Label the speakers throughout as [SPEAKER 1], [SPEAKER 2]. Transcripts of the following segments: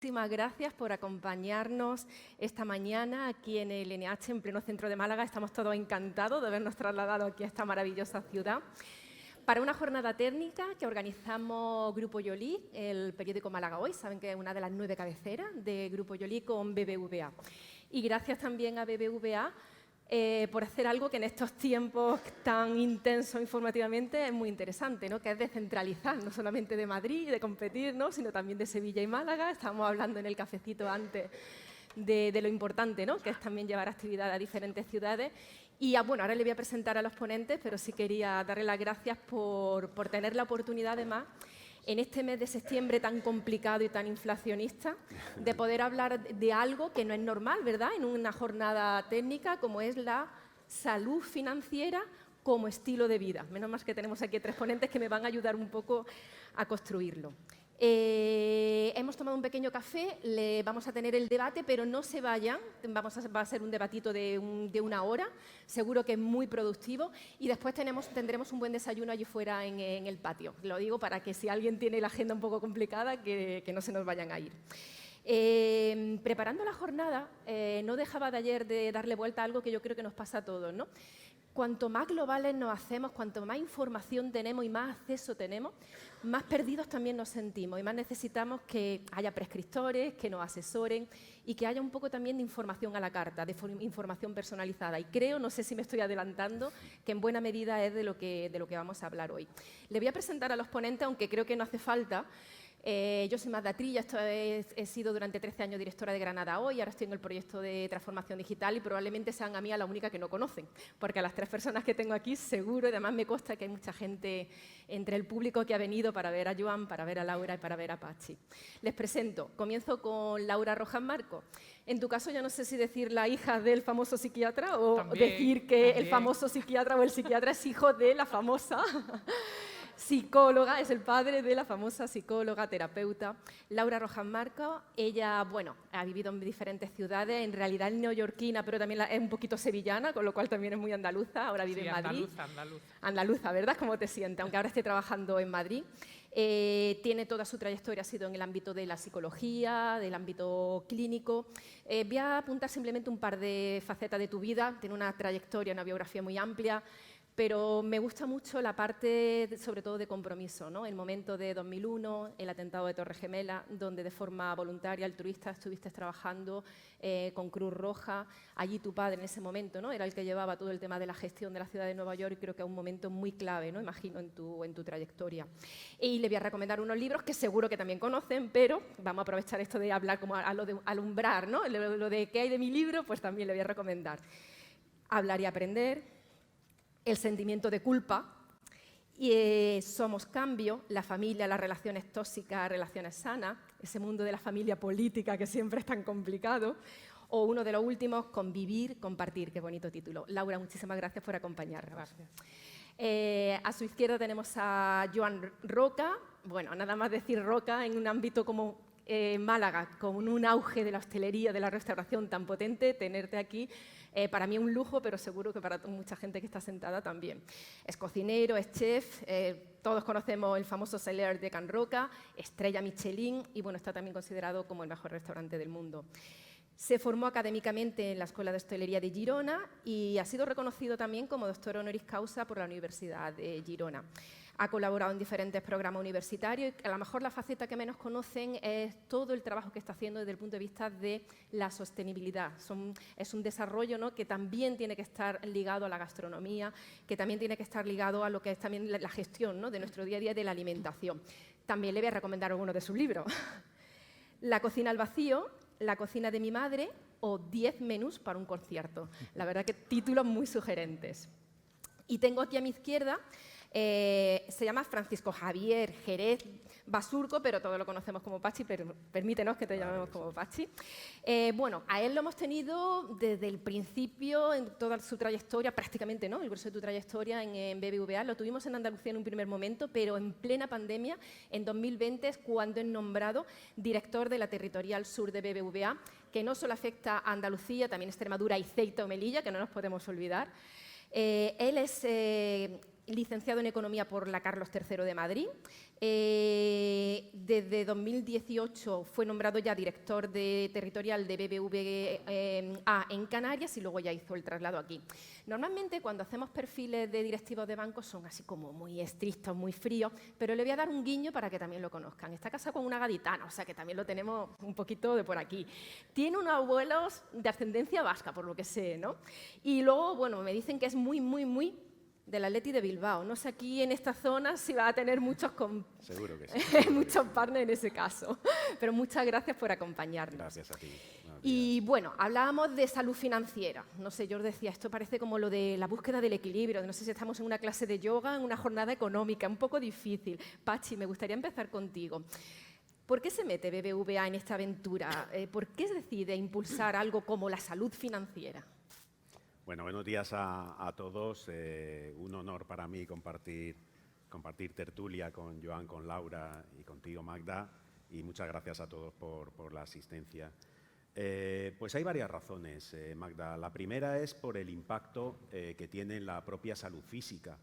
[SPEAKER 1] Muchísimas gracias por acompañarnos esta mañana aquí en el NH, en pleno centro de Málaga. Estamos todos encantados de habernos trasladado aquí a esta maravillosa ciudad para una jornada técnica que organizamos Grupo Yolí, el periódico Málaga Hoy. Saben que es una de las 9 cabeceras de Grupo Yolí con BBVA. Y gracias también a BBVA por hacer algo que en estos tiempos tan intensos informativamente es muy interesante, ¿no? Que es descentralizar, no solamente de Madrid, de competir, ¿no? Sino también de Sevilla y Málaga. Estábamos hablando en el cafecito antes de lo importante, ¿no? Que es también llevar actividad a diferentes ciudades. Y bueno, ahora le voy a presentar a los ponentes, pero sí quería darle las gracias por tener la oportunidad, además, en este mes de septiembre tan complicado y tan inflacionista, de poder hablar de algo que no es normal, ¿verdad?, en una jornada técnica como es la salud financiera como estilo de vida. Menos mal que tenemos aquí 3 ponentes que me van a ayudar un poco a construirlo. Hemos tomado un pequeño café, vamos a tener el debate, pero no se vayan, va a ser un debatito de una hora, seguro que es muy productivo, y después tendremos un buen desayuno allí fuera en el patio. Lo digo para que si alguien tiene la agenda un poco complicada, que no se nos vayan a ir. Preparando la jornada, no dejaba de ayer de darle vuelta a algo que yo creo que nos pasa a todos, ¿no? Cuanto más globales nos hacemos, cuanto más información tenemos y más acceso tenemos, más perdidos también nos sentimos y más necesitamos que haya prescriptores, que nos asesoren y que haya un poco también de información a la carta, de información personalizada. Y creo, no sé si me estoy adelantando, que en buena medida es de lo que vamos a hablar hoy. Le voy a presentar a los ponentes, aunque creo que no hace falta. Yo soy Magda Trilla, he sido durante 13 años directora de Granada Hoy, ahora estoy en el proyecto de transformación digital y probablemente sean a mí la única que no conocen, porque a las 3 personas que tengo aquí seguro, y además me consta que hay mucha gente entre el público que ha venido para ver a Joan, para ver a Laura y para ver a Pachi. Les presento, comienzo con Laura Rojas Marco. En tu caso, yo no sé si decir la hija del famoso psiquiatra o decir que el famoso psiquiatra o el psiquiatra es hijo de la famosa psicóloga, es el padre de la famosa psicóloga, terapeuta, Laura Rojas Marco. Ella, bueno, ha vivido en diferentes ciudades, en realidad es neoyorquina, pero también es un poquito sevillana, con lo cual también es muy andaluza, ahora vive en Madrid. Andaluza, ¿verdad? ¿Cómo te sientes? Aunque ahora esté trabajando en Madrid. Tiene toda su trayectoria, ha sido en el ámbito de la psicología, del ámbito clínico. Voy a apuntar simplemente un par de facetas de tu vida. Tiene una trayectoria, una biografía muy amplia, pero me gusta mucho la parte, sobre todo, de compromiso, ¿no? El momento de 2001, el atentado de Torre Gemela, donde de forma voluntaria, altruista, estuviste trabajando con Cruz Roja. Allí tu padre en ese momento, ¿no?, era el que llevaba todo el tema de la gestión de la ciudad de Nueva York, y creo que es un momento muy clave, ¿no?, imagino, en tu trayectoria. Y le voy a recomendar unos libros que seguro que también conocen, pero vamos a aprovechar esto de hablar como a lo de alumbrar, ¿no?, lo de qué hay de mi libro, pues también le voy a recomendar Hablar y aprender, El sentimiento de culpa, y Somos cambio, la familia, las relaciones tóxicas, relaciones sanas, ese mundo de la familia política que siempre es tan complicado, o uno de los últimos, Convivir, compartir. Qué bonito título. Laura, muchísimas gracias por acompañarnos.
[SPEAKER 2] Gracias.
[SPEAKER 1] A su izquierda tenemos a Joan Roca. Bueno, nada más decir Roca en un ámbito como Málaga, con un auge de la hostelería, de la restauración tan potente, tenerte aquí, para mí es un lujo, pero seguro que para mucha gente que está sentada también. Es cocinero, es chef, todos conocemos el famoso Cellar de Can Roca, estrella Michelin, y bueno, está también considerado como el mejor restaurante del mundo. Se formó académicamente en la Escuela de Hostelería de Girona y ha sido reconocido también como doctor honoris causa por la Universidad de Girona. Ha colaborado en diferentes programas universitarios y a lo mejor la faceta que menos conocen es todo el trabajo que está haciendo desde el punto de vista de la sostenibilidad. Es un desarrollo, ¿no?, que también tiene que estar ligado a la gastronomía, que también tiene que estar ligado a lo que es también la gestión, ¿no?, de nuestro día a día de la alimentación. También le voy a recomendar algunos de sus libros. La cocina al vacío, La cocina de mi madre o 10 menús para un concierto. La verdad que títulos muy sugerentes. Y tengo aquí a mi izquierda, se llama Francisco Javier Jerez Basurco, pero todos lo conocemos como Pachi, pero permítenos que te llamemos como Pachi. Bueno, a él lo hemos tenido desde el principio, en toda su trayectoria, prácticamente, ¿no?, el grueso de tu trayectoria en BBVA. Lo tuvimos en Andalucía en un primer momento, pero en plena pandemia, en 2020, es cuando es nombrado director de la Territorial Sur de BBVA, que no solo afecta a Andalucía, también Extremadura y Ceuta o Melilla, que no nos podemos olvidar. Él es licenciado en Economía por la Carlos III de Madrid. Desde 2018 fue nombrado ya director territorial de BBVA en Canarias y luego ya hizo el traslado aquí. Normalmente, cuando hacemos perfiles de directivos de bancos, son así como muy estrictos, muy fríos, pero le voy a dar un guiño para que también lo conozcan. Está casado con una gaditana, o sea que también lo tenemos un poquito de por aquí. Tiene unos abuelos de ascendencia vasca, por lo que sé, ¿no? Y luego, bueno, me dicen que es muy del Athletic de Bilbao. No sé aquí en esta zona si va a tener muchos,
[SPEAKER 2] seguro que sí,
[SPEAKER 1] muchos partners en ese caso. Pero muchas gracias por acompañarnos.
[SPEAKER 2] Gracias a ti.
[SPEAKER 1] Y bueno, hablábamos de salud financiera. No sé, yo os decía, esto parece como lo de la búsqueda del equilibrio. No sé si estamos en una clase de yoga, en una jornada económica, un poco difícil. Pachi, me gustaría empezar contigo. ¿Por qué se mete BBVA en esta aventura? ¿Por qué decide impulsar algo como la salud financiera?
[SPEAKER 2] Bueno, buenos días a todos. Un honor para mí compartir tertulia con Joan, con Laura y contigo, Magda. Y muchas gracias a todos por la asistencia. Pues hay varias razones, Magda. La primera es por el impacto que tiene en la propia salud física.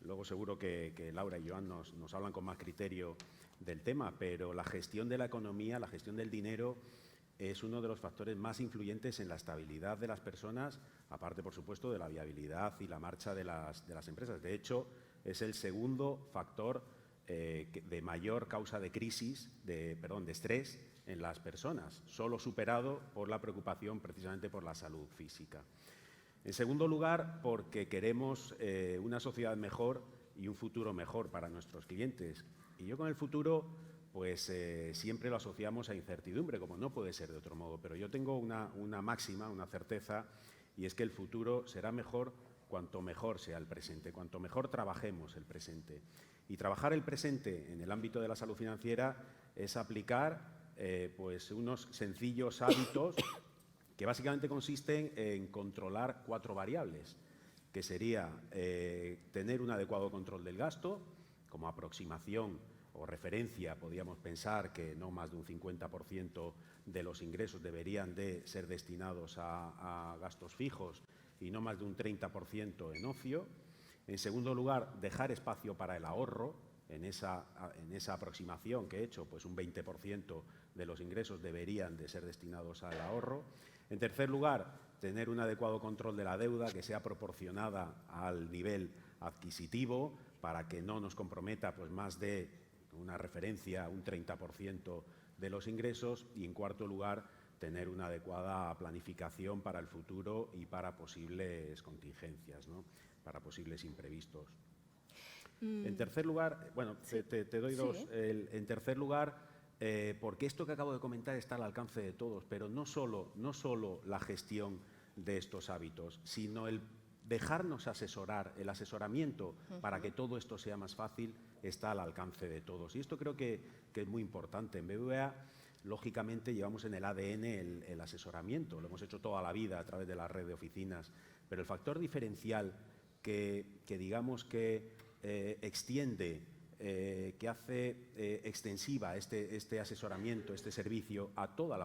[SPEAKER 2] Luego seguro que Laura y Joan nos hablan con más criterio del tema, pero la gestión de la economía, la gestión del dinero, es uno de los factores más influyentes en la estabilidad de las personas, aparte, por supuesto, de la viabilidad y la marcha de las empresas. De hecho, es el segundo factor de mayor causa de crisis, de estrés en las personas, solo superado por la preocupación precisamente por la salud física. En segundo lugar, porque queremos una sociedad mejor y un futuro mejor para nuestros clientes. Y yo con el futuro, pues siempre lo asociamos a incertidumbre, como no puede ser de otro modo. Pero yo tengo una máxima, una certeza, y es que el futuro será mejor cuanto mejor sea el presente, cuanto mejor trabajemos el presente. Y trabajar el presente en el ámbito de la salud financiera es aplicar pues unos sencillos hábitos que básicamente consisten en controlar 4 variables, que sería tener un adecuado control del gasto, como aproximación o referencia. Podríamos pensar que no más de un 50% de los ingresos deberían de ser destinados a gastos fijos y no más de un 30% en ocio. En segundo lugar, dejar espacio para el ahorro. En esa aproximación que he hecho, pues un 20% de los ingresos deberían de ser destinados al ahorro. En tercer lugar, tener un adecuado control de la deuda que sea proporcionada al nivel adquisitivo para que no nos comprometa pues más de una referencia, un 30% de los ingresos. Y en cuarto lugar, tener una adecuada planificación para el futuro y para posibles contingencias, ¿no? Para posibles imprevistos. En tercer lugar, bueno, sí. te doy dos. Sí. En tercer lugar, porque esto que acabo de comentar está al alcance de todos, pero no solo la gestión de estos hábitos, sino el dejarnos asesorar, el asesoramiento para que todo esto sea más fácil, está al alcance de todos. Y esto creo que es muy importante. En BBVA, lógicamente, llevamos en el ADN el asesoramiento, lo hemos hecho toda la vida a través de la red de oficinas, pero el factor diferencial que digamos que extiende, que hace extensiva este asesoramiento, este servicio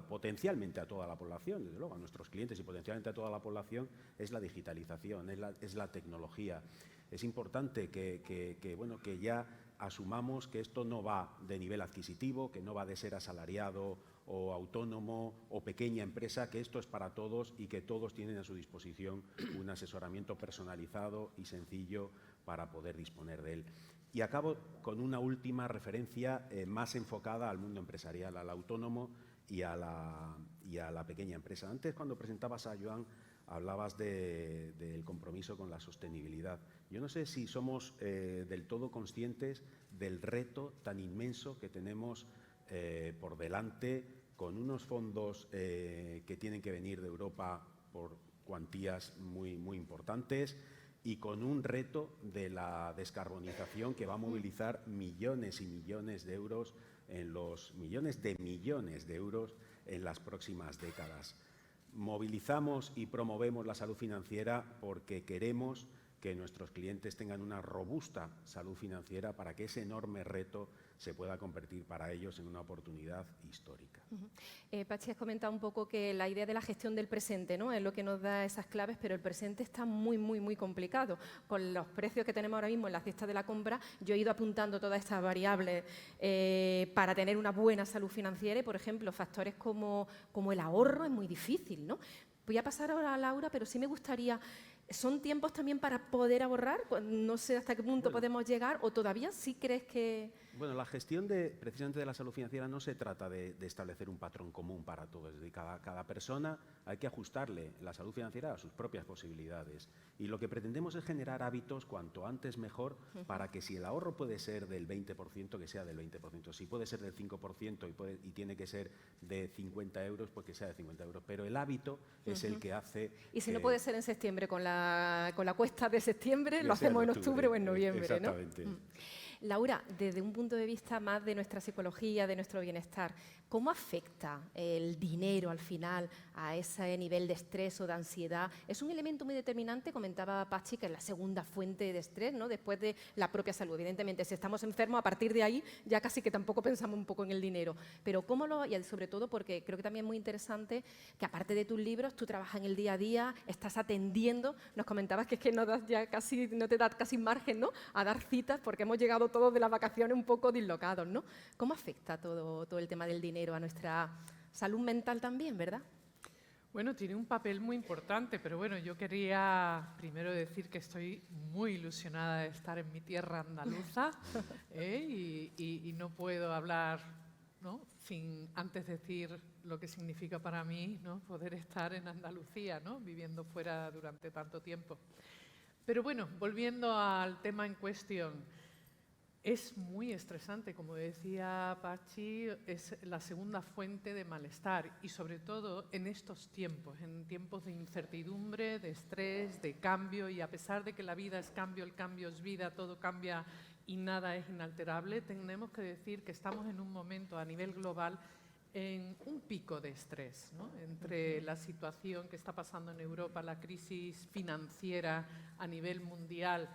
[SPEAKER 2] potencialmente a toda la población, desde luego a nuestros clientes y potencialmente a toda la población, es la digitalización, es la tecnología. Es importante que ya asumamos que esto no va de nivel adquisitivo, que no va de ser asalariado o autónomo o pequeña empresa, que esto es para todos y que todos tienen a su disposición un asesoramiento personalizado y sencillo para poder disponer de él. Y acabo con una última referencia más enfocada al mundo empresarial, al autónomo y a la pequeña empresa. Antes, cuando presentabas a Joan, hablabas del compromiso con la sostenibilidad. Yo no sé si somos del todo conscientes del reto tan inmenso que tenemos por delante, con unos fondos que tienen que venir de Europa por cuantías muy, muy importantes, y con un reto de la descarbonización que va a movilizar millones y millones de euros millones de euros en las próximas décadas. Movilizamos y promovemos la salud financiera porque queremos que nuestros clientes tengan una robusta salud financiera para que ese enorme reto se pueda convertir para ellos en una oportunidad histórica.
[SPEAKER 1] Pachi, has comentado un poco que la idea de la gestión del presente, ¿no?, es lo que nos da esas claves, pero el presente está muy, muy, muy complicado. Con los precios que tenemos ahora mismo en la cesta de la compra, yo he ido apuntando todas estas variables para tener una buena salud financiera y, por ejemplo, factores como el ahorro es muy difícil, ¿no? Voy a pasar ahora a Laura, pero sí me gustaría... ¿Son tiempos también para poder ahorrar? No sé hasta qué punto podemos llegar, o todavía sí crees que...
[SPEAKER 2] Bueno, la gestión precisamente de la salud financiera no se trata de establecer un patrón común para todos. Es decir, cada persona hay que ajustarle la salud financiera a sus propias posibilidades. Y lo que pretendemos es generar hábitos cuanto antes mejor para que si el ahorro puede ser del 20%, que sea del 20%. Si puede ser del 5% y tiene que ser de 50 euros, pues que sea de 50 euros. Pero el hábito es el que hace...
[SPEAKER 1] Y si no puede ser en septiembre, con la cuesta de septiembre, lo hacemos en octubre o en noviembre, ¿no?
[SPEAKER 2] Exactamente.
[SPEAKER 1] Laura, desde un punto de vista más de nuestra psicología, de nuestro bienestar, ¿cómo afecta el dinero al final a ese nivel de estrés o de ansiedad? Es un elemento muy determinante, comentaba Pachi, que es la segunda fuente de estrés, ¿no?, después de la propia salud. Evidentemente, si estamos enfermos, a partir de ahí ya casi que tampoco pensamos un poco en el dinero. Pero y sobre todo porque creo que también es muy interesante que, aparte de tus libros, tú trabajas en el día a día, estás atendiendo. Nos comentabas que es que no te das casi margen, ¿no?, a dar citas, porque hemos llegado todos de las vacaciones un poco dislocados, ¿no? ¿Cómo afecta todo el tema del dinero a nuestra salud mental también, verdad?
[SPEAKER 3] Bueno, tiene un papel muy importante, pero bueno, yo quería primero decir que estoy muy ilusionada de estar en mi tierra andaluza y no puedo hablar, ¿no?, sin antes decir lo que significa para mí, ¿no?, poder estar en Andalucía, ¿no?, viviendo fuera durante tanto tiempo. Pero bueno, volviendo al tema en cuestión. Es muy estresante, como decía Pachi, es la segunda fuente de malestar y sobre todo en estos tiempos, en tiempos de incertidumbre, de estrés, de cambio, y a pesar de que la vida es cambio, el cambio es vida, todo cambia y nada es inalterable, tenemos que decir que estamos en un momento a nivel global en un pico de estrés, ¿no?, entre la situación que está pasando en Europa, la crisis financiera a nivel mundial,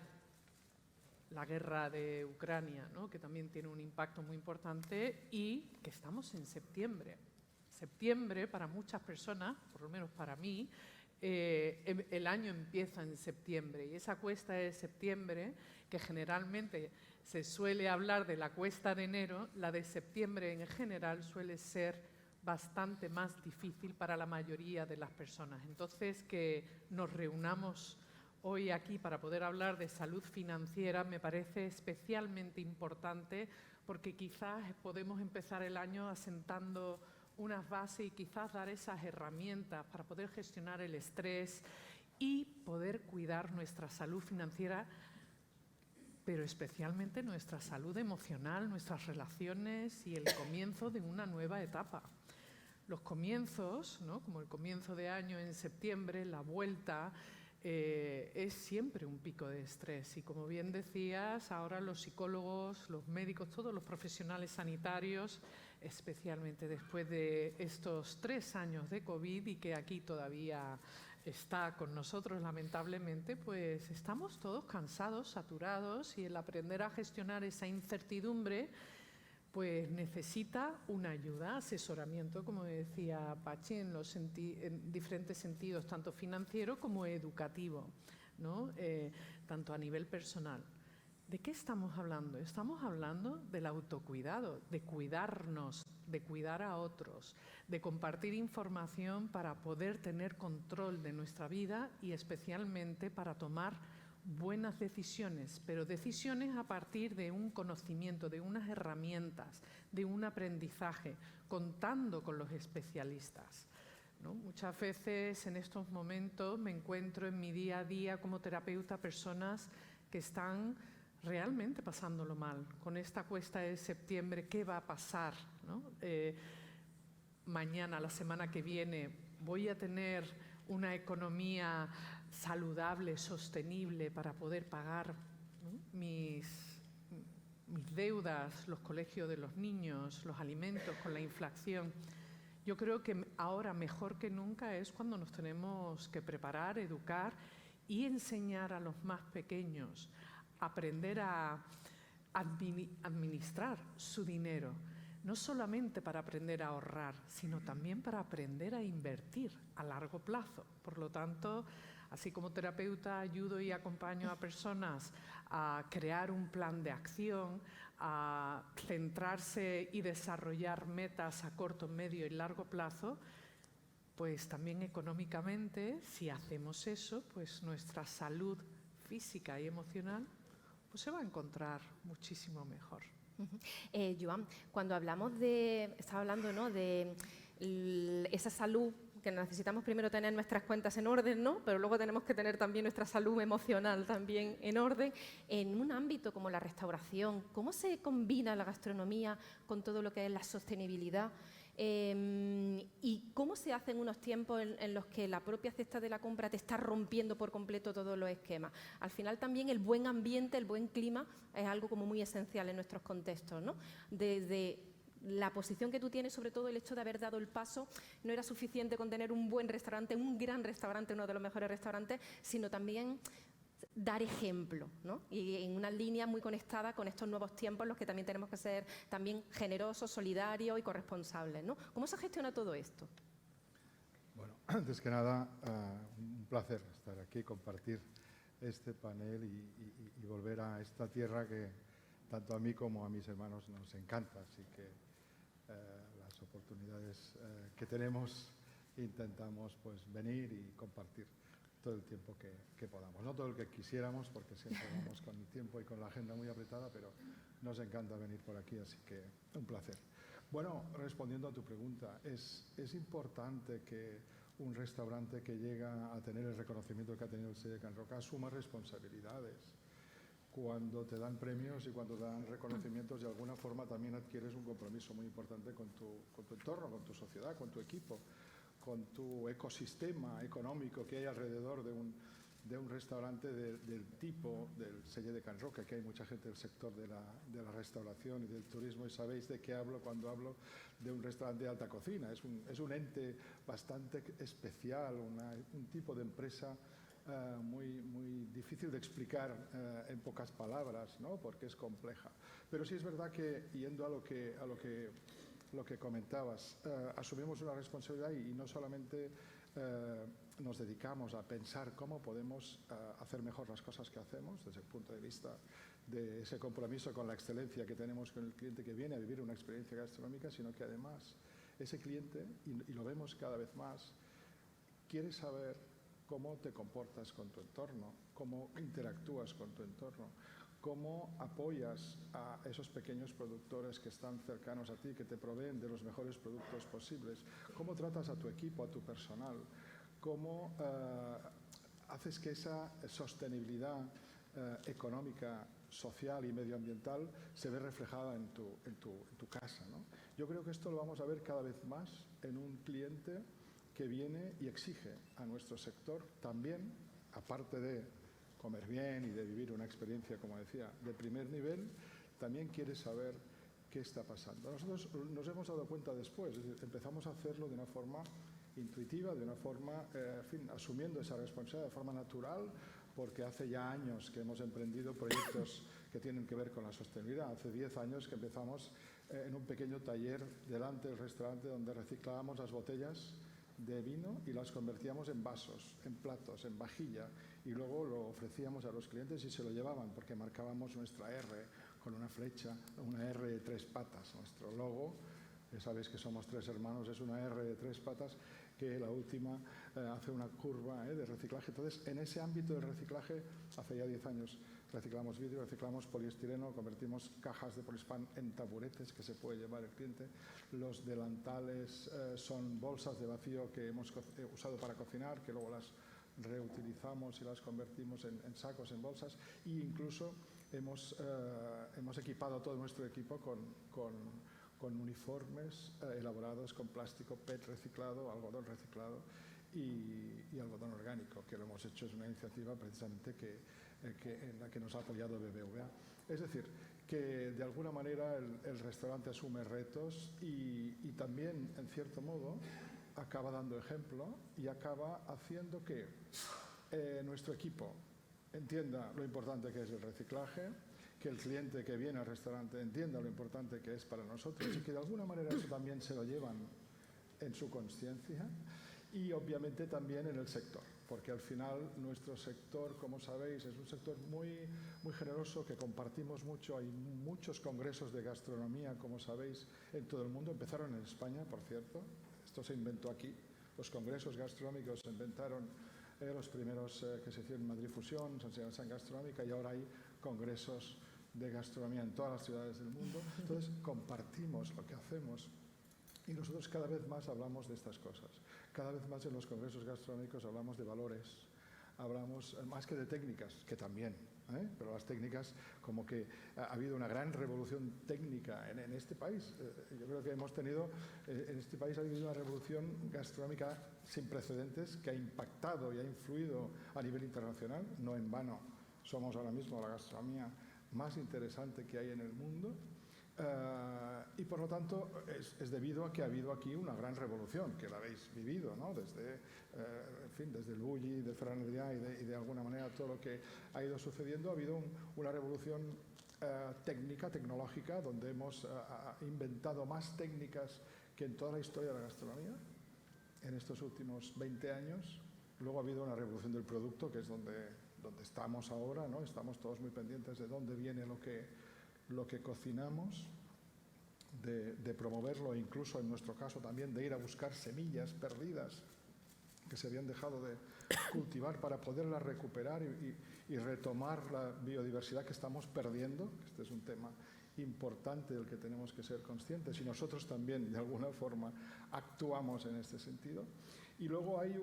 [SPEAKER 3] la guerra de Ucrania, ¿no?, que también tiene un impacto muy importante, y que estamos en septiembre. Septiembre, para muchas personas, por lo menos para mí, el año empieza en septiembre, y esa cuesta de septiembre, que generalmente se suele hablar de la cuesta de enero, la de septiembre en general suele ser bastante más difícil para la mayoría de las personas. Entonces, que nos reunamos hoy aquí para poder hablar de salud financiera me parece especialmente importante, porque quizás podemos empezar el año asentando unas bases y quizás dar esas herramientas para poder gestionar el estrés y poder cuidar nuestra salud financiera, pero especialmente nuestra salud emocional, nuestras relaciones y el comienzo de una nueva etapa. Los comienzos, ¿no?, como el comienzo de año en septiembre, la vuelta, es siempre un pico de estrés, y como bien decías, ahora los psicólogos, los médicos, todos los profesionales sanitarios, especialmente después de estos 3 años de COVID y que aquí todavía está con nosotros lamentablemente, pues estamos todos cansados, saturados, y el aprender a gestionar esa incertidumbre pues necesita una ayuda, asesoramiento, como decía Pachi, en diferentes sentidos, tanto financiero como educativo, ¿no?, tanto a nivel personal. ¿De qué estamos hablando? Estamos hablando del autocuidado, de cuidarnos, de cuidar a otros, de compartir información para poder tener control de nuestra vida y especialmente para tomar buenas decisiones, pero decisiones a partir de un conocimiento, de unas herramientas, de un aprendizaje, contando con los especialistas, ¿no? Muchas veces en estos momentos me encuentro en mi día a día como terapeuta personas que están realmente pasándolo mal. Con esta cuesta de septiembre, ¿qué va a pasar, ¿no? Mañana, la semana que viene, voy a tener una economía saludable, sostenible para poder pagar, ¿no?, mis deudas, los colegios de los niños, los alimentos con la inflación. Yo creo que ahora mejor que nunca es cuando nos tenemos que preparar, educar y enseñar a los más pequeños a aprender a administrar su dinero, no solamente para aprender a ahorrar, sino también para aprender a invertir a largo plazo. Por lo tanto, así como terapeuta ayudo y acompaño a personas a crear un plan de acción, a centrarse y desarrollar metas a corto, medio y largo plazo, pues también económicamente, si hacemos eso, pues nuestra salud física y emocional pues se va a encontrar muchísimo mejor.
[SPEAKER 1] Joan, cuando hablamos estaba hablando, ¿no?, de esa salud, que necesitamos primero tener nuestras cuentas en orden, ¿no?, pero luego tenemos que tener también nuestra salud emocional también en orden. En un ámbito como la restauración, ¿cómo se combina la gastronomía con todo lo que es la sostenibilidad? ¿Y cómo se hace en unos tiempos en los que la propia cesta de la compra te está rompiendo por completo todos los esquemas? Al final también el buen ambiente, el buen clima es algo como muy esencial en nuestros contextos, ¿no? Desde la posición que tú tienes, sobre todo el hecho de haber dado el paso, no era suficiente con tener un buen restaurante, un gran restaurante, uno de los mejores restaurantes, sino también dar ejemplo, ¿no? Y en una línea muy conectada con estos nuevos tiempos en los que también tenemos que ser también generosos, solidarios y corresponsables, ¿no? ¿Cómo se gestiona todo esto?
[SPEAKER 4] Bueno, antes que nada, un placer estar aquí, compartir este panel y volver a esta tierra que tanto a mí como a mis hermanos nos encanta. Así que las oportunidades que tenemos intentamos pues venir y compartir todo el tiempo que podamos. No todo el que quisiéramos, porque siempre vamos con el tiempo y con la agenda muy apretada, pero nos encanta venir por aquí, así que un placer. Bueno, respondiendo a tu pregunta, es importante que un restaurante que llega a tener el reconocimiento que ha tenido el Selle de Can Roca asuma responsabilidades. Cuando te dan premios y cuando te dan reconocimientos, de alguna forma también adquieres un compromiso muy importante con tu entorno, con tu sociedad, con tu equipo, con tu ecosistema económico que hay alrededor de un restaurante del tipo del Selle de Can Roca, que hay mucha gente del sector de la restauración y del turismo, y sabéis de qué hablo cuando hablo de un restaurante de alta cocina. Es un ente bastante especial, un tipo de empresa muy difícil de explicar en pocas palabras, ¿no?, porque es compleja. Pero sí es verdad que, yendo a lo que comentabas, asumimos una responsabilidad y no solamente nos dedicamos a pensar cómo podemos hacer mejor las cosas que hacemos desde el punto de vista de ese compromiso con la excelencia que tenemos con el cliente que viene a vivir una experiencia gastronómica, sino que además ese cliente, y lo vemos cada vez más, quiere saber cómo te comportas con tu entorno, cómo interactúas con tu entorno, cómo apoyas a esos pequeños productores que están cercanos a ti, que te proveen de los mejores productos posibles, cómo tratas a tu equipo, a tu personal, cómo haces que esa sostenibilidad económica, social y medioambiental se ve reflejada en tu casa, ¿no? Yo creo que esto lo vamos a ver cada vez más en un cliente que viene y exige a nuestro sector también, aparte de comer bien y de vivir una experiencia, como decía, de primer nivel, también quiere saber qué está pasando. Nosotros nos hemos dado cuenta después, es decir, empezamos a hacerlo de una forma intuitiva, de una forma, en fin, asumiendo esa responsabilidad de forma natural, porque hace ya años que hemos emprendido proyectos que tienen que ver con la sostenibilidad. Hace 10 años que empezamos en un pequeño taller delante del restaurante donde reciclábamos las botellas de vino y las convertíamos en vasos, en platos, en vajilla, y luego lo ofrecíamos a los clientes y se lo llevaban porque marcábamos nuestra R con una flecha, una R de 3 patas. Nuestro logo, sabéis que somos 3 hermanos, es una R de 3 patas que la última hace una curva de reciclaje. Entonces, en ese ámbito del reciclaje, hace ya 10 años, reciclamos vidrio, reciclamos poliestireno, convertimos cajas de poliespan en taburetes que se puede llevar el cliente. Los delantales son bolsas de vacío que hemos usado para cocinar, que luego las reutilizamos y las convertimos en sacos, en bolsas, e incluso hemos equipado a todo nuestro equipo con uniformes elaborados con plástico PET reciclado, algodón reciclado y algodón orgánico, que lo hemos hecho, es una iniciativa precisamente en la que nos ha apoyado BBVA. Es decir, que de alguna manera el restaurante asume retos y también, en cierto modo, acaba dando ejemplo y acaba haciendo que nuestro equipo entienda lo importante que es el reciclaje, que el cliente que viene al restaurante entienda lo importante que es para nosotros y que de alguna manera eso también se lo llevan en su conciencia, y obviamente también en el sector, porque al final nuestro sector, como sabéis, es un sector muy generoso, que compartimos mucho. Hay muchos congresos de gastronomía, como sabéis, en todo el mundo. Empezaron en España, por cierto. Esto se inventó aquí. Los congresos gastronómicos se inventaron los primeros que se hicieron en Madrid Fusión, San Sebastián Gastronómica, y ahora hay congresos de gastronomía en todas las ciudades del mundo. Entonces compartimos lo que hacemos. Y nosotros cada vez más hablamos de estas cosas. Cada vez más en los congresos gastronómicos hablamos de valores, hablamos más que de técnicas, que también, pero las técnicas, como que ha habido una gran revolución técnica en este país. Yo creo que hemos tenido, en este país ha habido una revolución gastronómica sin precedentes que ha impactado y ha influido a nivel internacional. No en vano somos ahora mismo la gastronomía más interesante que hay en el mundo. Y por lo tanto es debido a que ha habido aquí una gran revolución, que la habéis vivido, ¿no? Desde, en fin, desde el bulli, del Ferran Adrià y de alguna manera todo lo que ha ido sucediendo. Ha habido una revolución técnica, tecnológica, donde hemos inventado más técnicas que en toda la historia de la gastronomía en estos últimos 20 años. Luego ha habido una revolución del producto, que es donde estamos ahora, ¿no? Estamos todos muy pendientes de dónde viene lo que cocinamos, de promoverlo, e incluso en nuestro caso también de ir a buscar semillas perdidas que se habían dejado de cultivar para poderlas recuperar y retomar la biodiversidad que estamos perdiendo. Este es un tema importante del que tenemos que ser conscientes, y nosotros también de alguna forma actuamos en este sentido. Y luego hay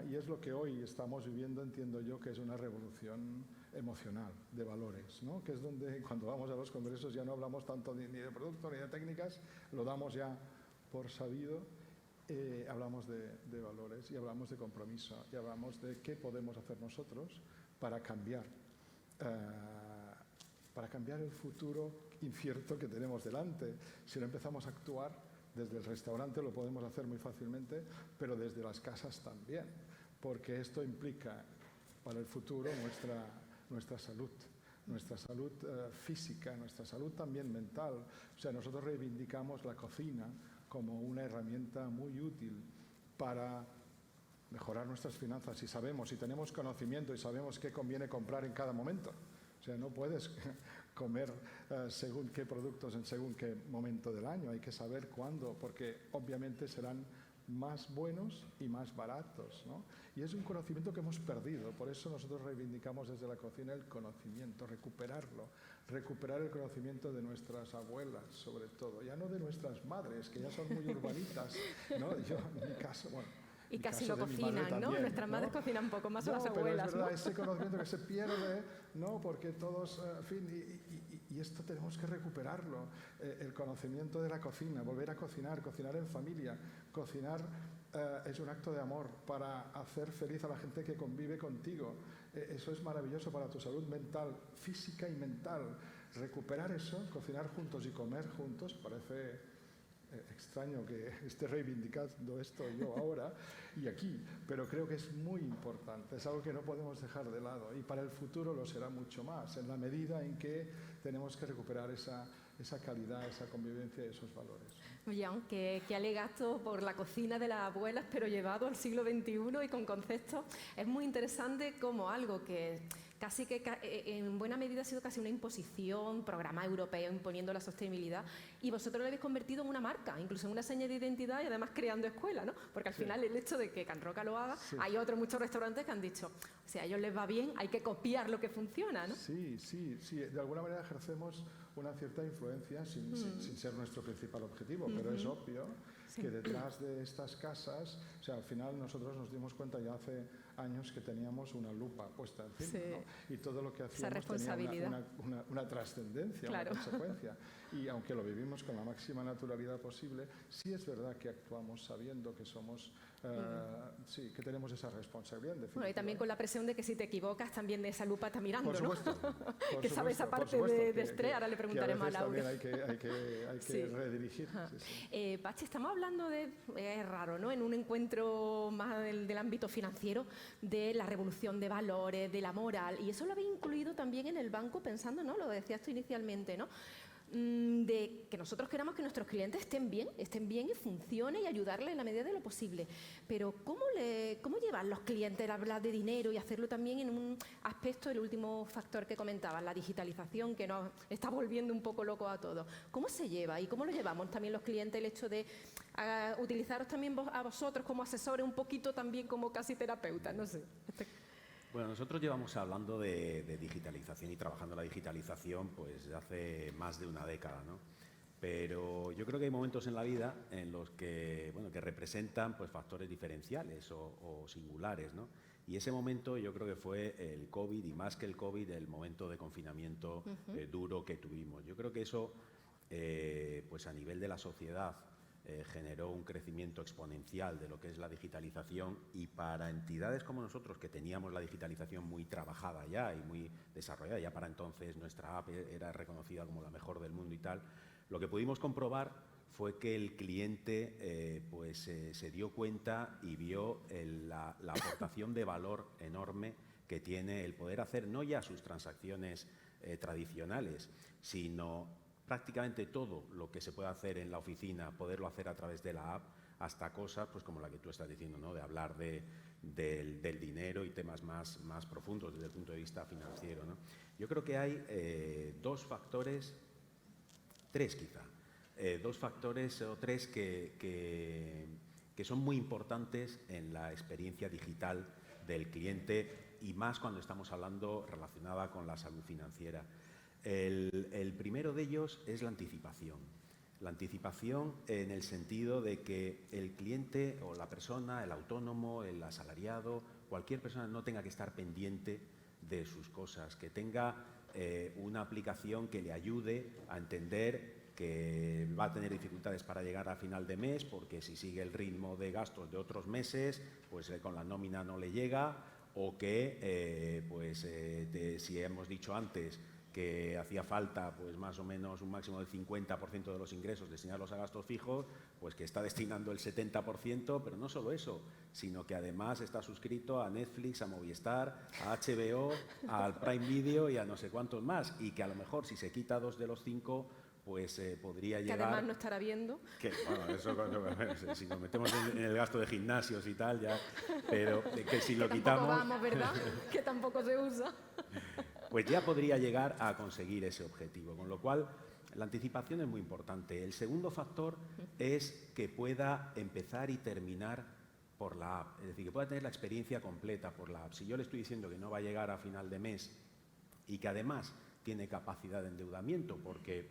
[SPEAKER 4] y es lo que hoy estamos viviendo, entiendo yo, que es una revolución emocional, de valores, ¿no? Que es donde cuando vamos a los congresos ya no hablamos tanto ni de producto ni de técnicas, lo damos ya por sabido. Hablamos de valores, y hablamos de compromiso, y hablamos de qué podemos hacer nosotros para cambiar el futuro incierto que tenemos delante. Si no empezamos a actuar desde el restaurante, lo podemos hacer muy fácilmente, pero desde las casas también, porque esto implica para el futuro nuestra salud física, nuestra salud también mental. O sea, nosotros reivindicamos la cocina como una herramienta muy útil para mejorar nuestras finanzas, si tenemos conocimiento y sabemos qué conviene comprar en cada momento. O sea, no puedes comer según qué productos en según qué momento del año. Hay que saber cuándo, porque obviamente serán más buenos y más baratos, ¿no? Y es un conocimiento que hemos perdido. Por eso nosotros reivindicamos desde la cocina el conocimiento, recuperar el conocimiento de nuestras abuelas, sobre todo. Ya no de nuestras madres, que ya son muy urbanitas, ¿no? Yo, en mi caso, bueno,
[SPEAKER 1] y casi lo cocinan, ¿no?
[SPEAKER 4] También,
[SPEAKER 1] nuestras madres cocinan un poco más, o las abuelas,
[SPEAKER 4] pero es verdad,
[SPEAKER 1] ¿no?
[SPEAKER 4] ese conocimiento que se pierde, ¿no? Porque todos, en fin, y esto tenemos que recuperarlo, el conocimiento de la cocina, volver a cocinar en familia. Cocinar es un acto de amor para hacer feliz a la gente que convive contigo. Eso es maravilloso para tu salud mental, física y mental. Recuperar eso, cocinar juntos y comer juntos, parece extraño que esté reivindicando esto yo ahora y aquí, pero creo que es muy importante, es algo que no podemos dejar de lado, y para el futuro lo será mucho más, en la medida en que tenemos que recuperar esa calidad, esa convivencia y esos valores.
[SPEAKER 1] Oye, aunque qué alegato por la cocina de las abuelas, pero llevado al siglo XXI y con conceptos. Es muy interesante como algo que casi que en buena medida ha sido casi una imposición, programa europeo imponiendo la sostenibilidad, y vosotros lo habéis convertido en una marca, incluso en una seña de identidad, y además creando escuela, ¿no? Porque al final el hecho de que Can Roca lo haga, hay otros muchos restaurantes que han dicho, si a ellos les va bien, hay que copiar lo que funciona, ¿no?
[SPEAKER 4] Sí, de alguna manera ejercemos una cierta influencia sin ser nuestro principal objetivo, pero es obvio que detrás de estas casas, o sea, al final nosotros nos dimos cuenta ya hace años que teníamos una lupa puesta encima, ¿no? Y todo lo que hacíamos tenía una trascendencia, claro, una consecuencia. Y aunque lo vivimos con la máxima naturalidad posible, sí es verdad que actuamos sabiendo que somos, que tenemos esa responsabilidad.
[SPEAKER 1] Bueno, y también con la presión de que si te equivocas también esa lupa está mirando,
[SPEAKER 4] por supuesto,
[SPEAKER 1] ¿no? Que sabe esa parte de estrés, ahora le preguntaremos a Laura.
[SPEAKER 4] También hay que redirigir.
[SPEAKER 1] Pachi, estamos hablando hablando de, es raro, ¿no? En un encuentro más del ámbito financiero, de la revolución de valores, de la moral, y eso lo habéis incluido también en el banco pensando, ¿no? Lo decías tú inicialmente, ¿no? De que nosotros queramos que nuestros clientes estén bien y funcionen y ayudarles en la medida de lo posible. Pero ¿cómo llevan los clientes a hablar de dinero y hacerlo también en un aspecto, el último factor que comentabas, la digitalización, que nos está volviendo un poco locos a todos? ¿Cómo se lleva y cómo lo llevamos también los clientes, el hecho de utilizaros también a vosotros como asesores, un poquito también como casi terapeutas? No sé.
[SPEAKER 2] Bueno, nosotros llevamos hablando de digitalización y trabajando la digitalización pues desde hace más de una década, ¿no? Pero yo creo que hay momentos en la vida en los que, bueno, que representan pues, factores diferenciales o singulares, ¿no? Y ese momento yo creo que fue el COVID, y más que el COVID, el momento de confinamiento duro que tuvimos. Yo creo que eso, pues a nivel de la sociedad, generó un crecimiento exponencial de lo que es la digitalización, y para entidades como nosotros, que teníamos la digitalización muy trabajada ya y muy desarrollada, ya para entonces nuestra app era reconocida como la mejor del mundo y tal, lo que pudimos comprobar fue que el cliente se dio cuenta y vio la aportación de valor enorme que tiene el poder hacer no ya sus transacciones tradicionales, sino prácticamente todo lo que se puede hacer en la oficina, poderlo hacer a través de la app, hasta cosas pues como la que tú estás diciendo, ¿no? De hablar del dinero y temas más profundos desde el punto de vista financiero, ¿no? Yo creo que hay dos factores, tres quizá, dos factores o tres que son muy importantes en la experiencia digital del cliente, y más cuando estamos hablando relacionada con la salud financiera. El primero de ellos es la anticipación. La anticipación en el sentido de que el cliente o la persona, el autónomo, el asalariado, cualquier persona no tenga que estar pendiente de sus cosas, que tenga una aplicación que le ayude a entender que va a tener dificultades para llegar a final de mes, porque si sigue el ritmo de gastos de otros meses, pues con la nómina no le llega, o que si hemos dicho antes que hacía falta pues más o menos un máximo del 50% de los ingresos destinarlos a gastos fijos, pues que está destinando el 70%, pero no solo eso, sino que además está suscrito a Netflix, a Movistar, a HBO, al Prime Video y a no sé cuántos más, y que a lo mejor si se quita 2 de los 5, pues podría llegar...
[SPEAKER 1] Que además no estará viendo.
[SPEAKER 2] Que, bueno, eso si nos metemos en el gasto de gimnasios y tal, ya, pero que si lo quitamos...
[SPEAKER 1] Vamos, ¿verdad? Que tampoco se usa.
[SPEAKER 2] Pues ya podría llegar a conseguir ese objetivo, con lo cual la anticipación es muy importante. El segundo factor es que pueda empezar y terminar por la app, es decir, que pueda tener la experiencia completa por la app. Si yo le estoy diciendo que no va a llegar a final de mes y que además tiene capacidad de endeudamiento porque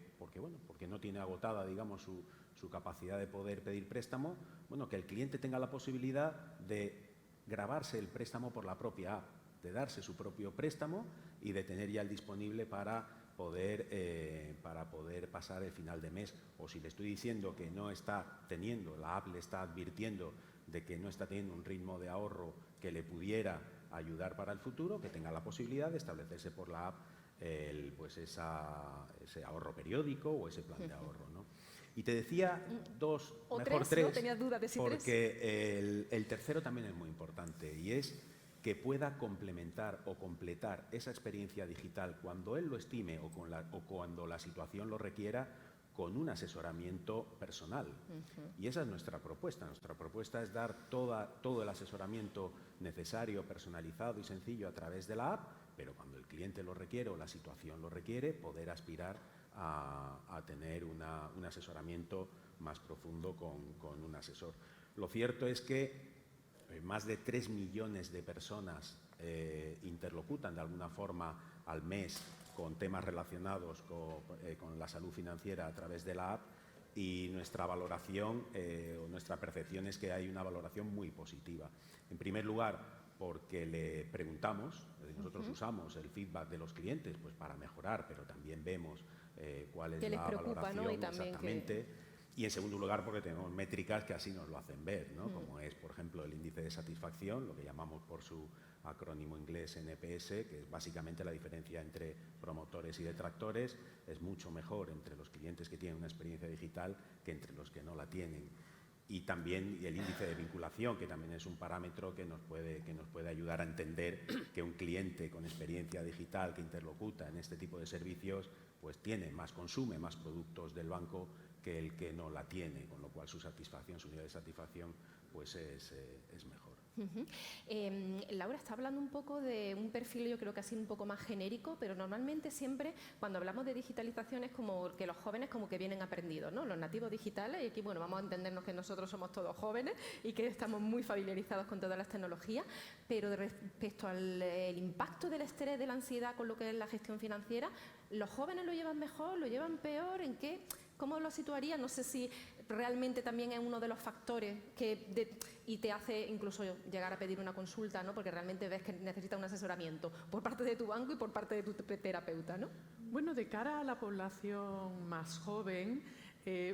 [SPEAKER 2] no tiene agotada, digamos, su capacidad de poder pedir préstamo, bueno, que el cliente tenga la posibilidad de grabarse el préstamo por la propia app, de darse su propio préstamo y de tener ya el disponible para poder pasar el final de mes. O si le estoy diciendo que no está teniendo, la app le está advirtiendo de que no está teniendo un ritmo de ahorro que le pudiera ayudar para el futuro, que tenga la posibilidad de establecerse por la app ese ahorro periódico o ese plan de ahorro, ¿no? Y te decía dos,
[SPEAKER 1] o
[SPEAKER 2] mejor
[SPEAKER 1] tres,
[SPEAKER 2] tres,
[SPEAKER 1] ¿no? Tenías dudas de si
[SPEAKER 2] porque el tercero también es muy importante, y es que pueda complementar o completar esa experiencia digital cuando él lo estime o cuando la situación lo requiera, con un asesoramiento personal. Y esa es nuestra propuesta. Nuestra propuesta es dar todo el asesoramiento necesario, personalizado y sencillo a través de la app, pero cuando el cliente lo requiere o la situación lo requiere, poder aspirar a tener un asesoramiento más profundo con un asesor. Lo cierto es que más de 3 millones de personas interlocutan de alguna forma al mes con temas relacionados con la salud financiera a través de la app, y nuestra valoración o nuestra percepción es que hay una valoración muy positiva. En primer lugar, porque le preguntamos, nosotros usamos el feedback de los clientes pues para mejorar, pero también vemos cuál es la valoración,
[SPEAKER 1] ¿no? Y también
[SPEAKER 2] exactamente. Y en segundo lugar, porque tenemos métricas que así nos lo hacen ver, ¿no? Como es, por ejemplo, el índice de satisfacción, lo que llamamos por su acrónimo inglés NPS, que es básicamente la diferencia entre promotores y detractores, es mucho mejor entre los clientes que tienen una experiencia digital que entre los que no la tienen. Y también el índice de vinculación, que también es un parámetro que nos puede ayudar a entender que un cliente con experiencia digital que interlocuta en este tipo de servicios, pues consume más productos del banco que el que no la tiene, con lo cual su nivel de satisfacción pues es mejor.
[SPEAKER 1] Laura está hablando un poco de un perfil, yo creo que así un poco más genérico, pero normalmente siempre cuando hablamos de digitalización es como que los jóvenes como que vienen aprendidos, ¿no? Los nativos digitales, y aquí bueno, vamos a entendernos que nosotros somos todos jóvenes y que estamos muy familiarizados con todas las tecnologías, pero respecto al impacto del estrés, de la ansiedad con lo que es la gestión financiera, ¿los jóvenes lo llevan mejor, lo llevan peor? ¿En qué? ¿Cómo lo situaría? No sé si realmente también es uno de los factores y te hace incluso llegar a pedir una consulta, ¿no? Porque realmente ves que necesitas un asesoramiento por parte de tu banco y por parte de tu terapeuta, ¿no?
[SPEAKER 3] Bueno, de cara a la población más joven,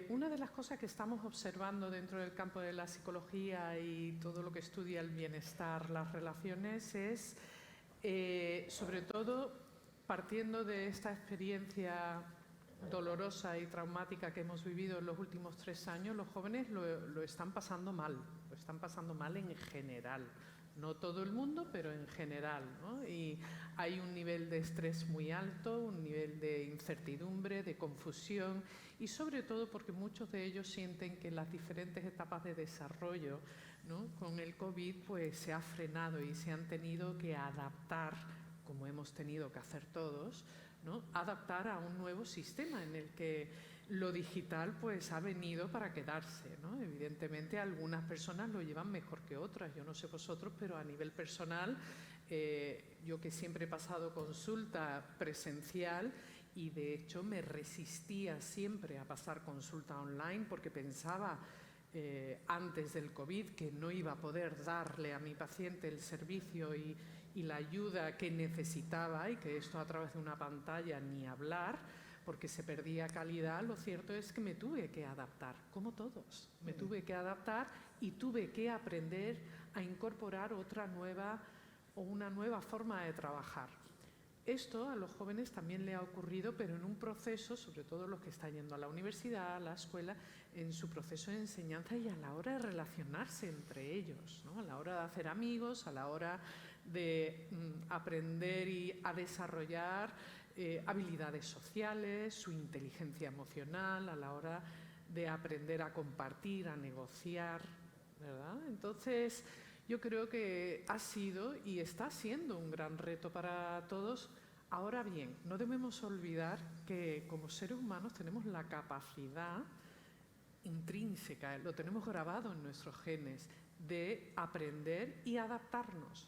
[SPEAKER 3] una de las cosas que estamos observando dentro del campo de la psicología y todo lo que estudia el bienestar, las relaciones, es sobre todo partiendo de esta experiencia dolorosa y traumática que hemos vivido en los últimos 3 años, los jóvenes lo están pasando mal en general. No todo el mundo, pero en general, ¿no? Y hay un nivel de estrés muy alto, un nivel de incertidumbre, de confusión y sobre todo porque muchos de ellos sienten que las diferentes etapas de desarrollo, ¿no? Con el COVID pues se ha frenado y se han tenido que adaptar, como hemos tenido que hacer todos, ¿no? Adaptar a un nuevo sistema en el que lo digital pues ha venido para quedarse, ¿no? Evidentemente algunas personas lo llevan mejor que otras, yo no sé vosotros, pero a nivel personal, yo que siempre he pasado consulta presencial y de hecho me resistía siempre a pasar consulta online porque pensaba antes del COVID que no iba a poder darle a mi paciente el servicio y la ayuda que necesitaba y que esto a través de una pantalla ni hablar, porque se perdía calidad. Lo cierto es que me tuve que adaptar, como todos. Me tuve que adaptar y tuve que aprender a incorporar una nueva forma de trabajar. Esto a los jóvenes también le ha ocurrido, pero en un proceso, sobre todo los que están yendo a la universidad, a la escuela, en su proceso de enseñanza y a la hora de relacionarse entre ellos, ¿no? A la hora de hacer amigos, a la hora de aprender y a desarrollar habilidades sociales, su inteligencia emocional, a la hora de aprender a compartir, a negociar, ¿verdad? Entonces, yo creo que ha sido y está siendo un gran reto para todos. Ahora bien, no debemos olvidar que como seres humanos tenemos la capacidad intrínseca, lo tenemos grabado en nuestros genes, de aprender y adaptarnos,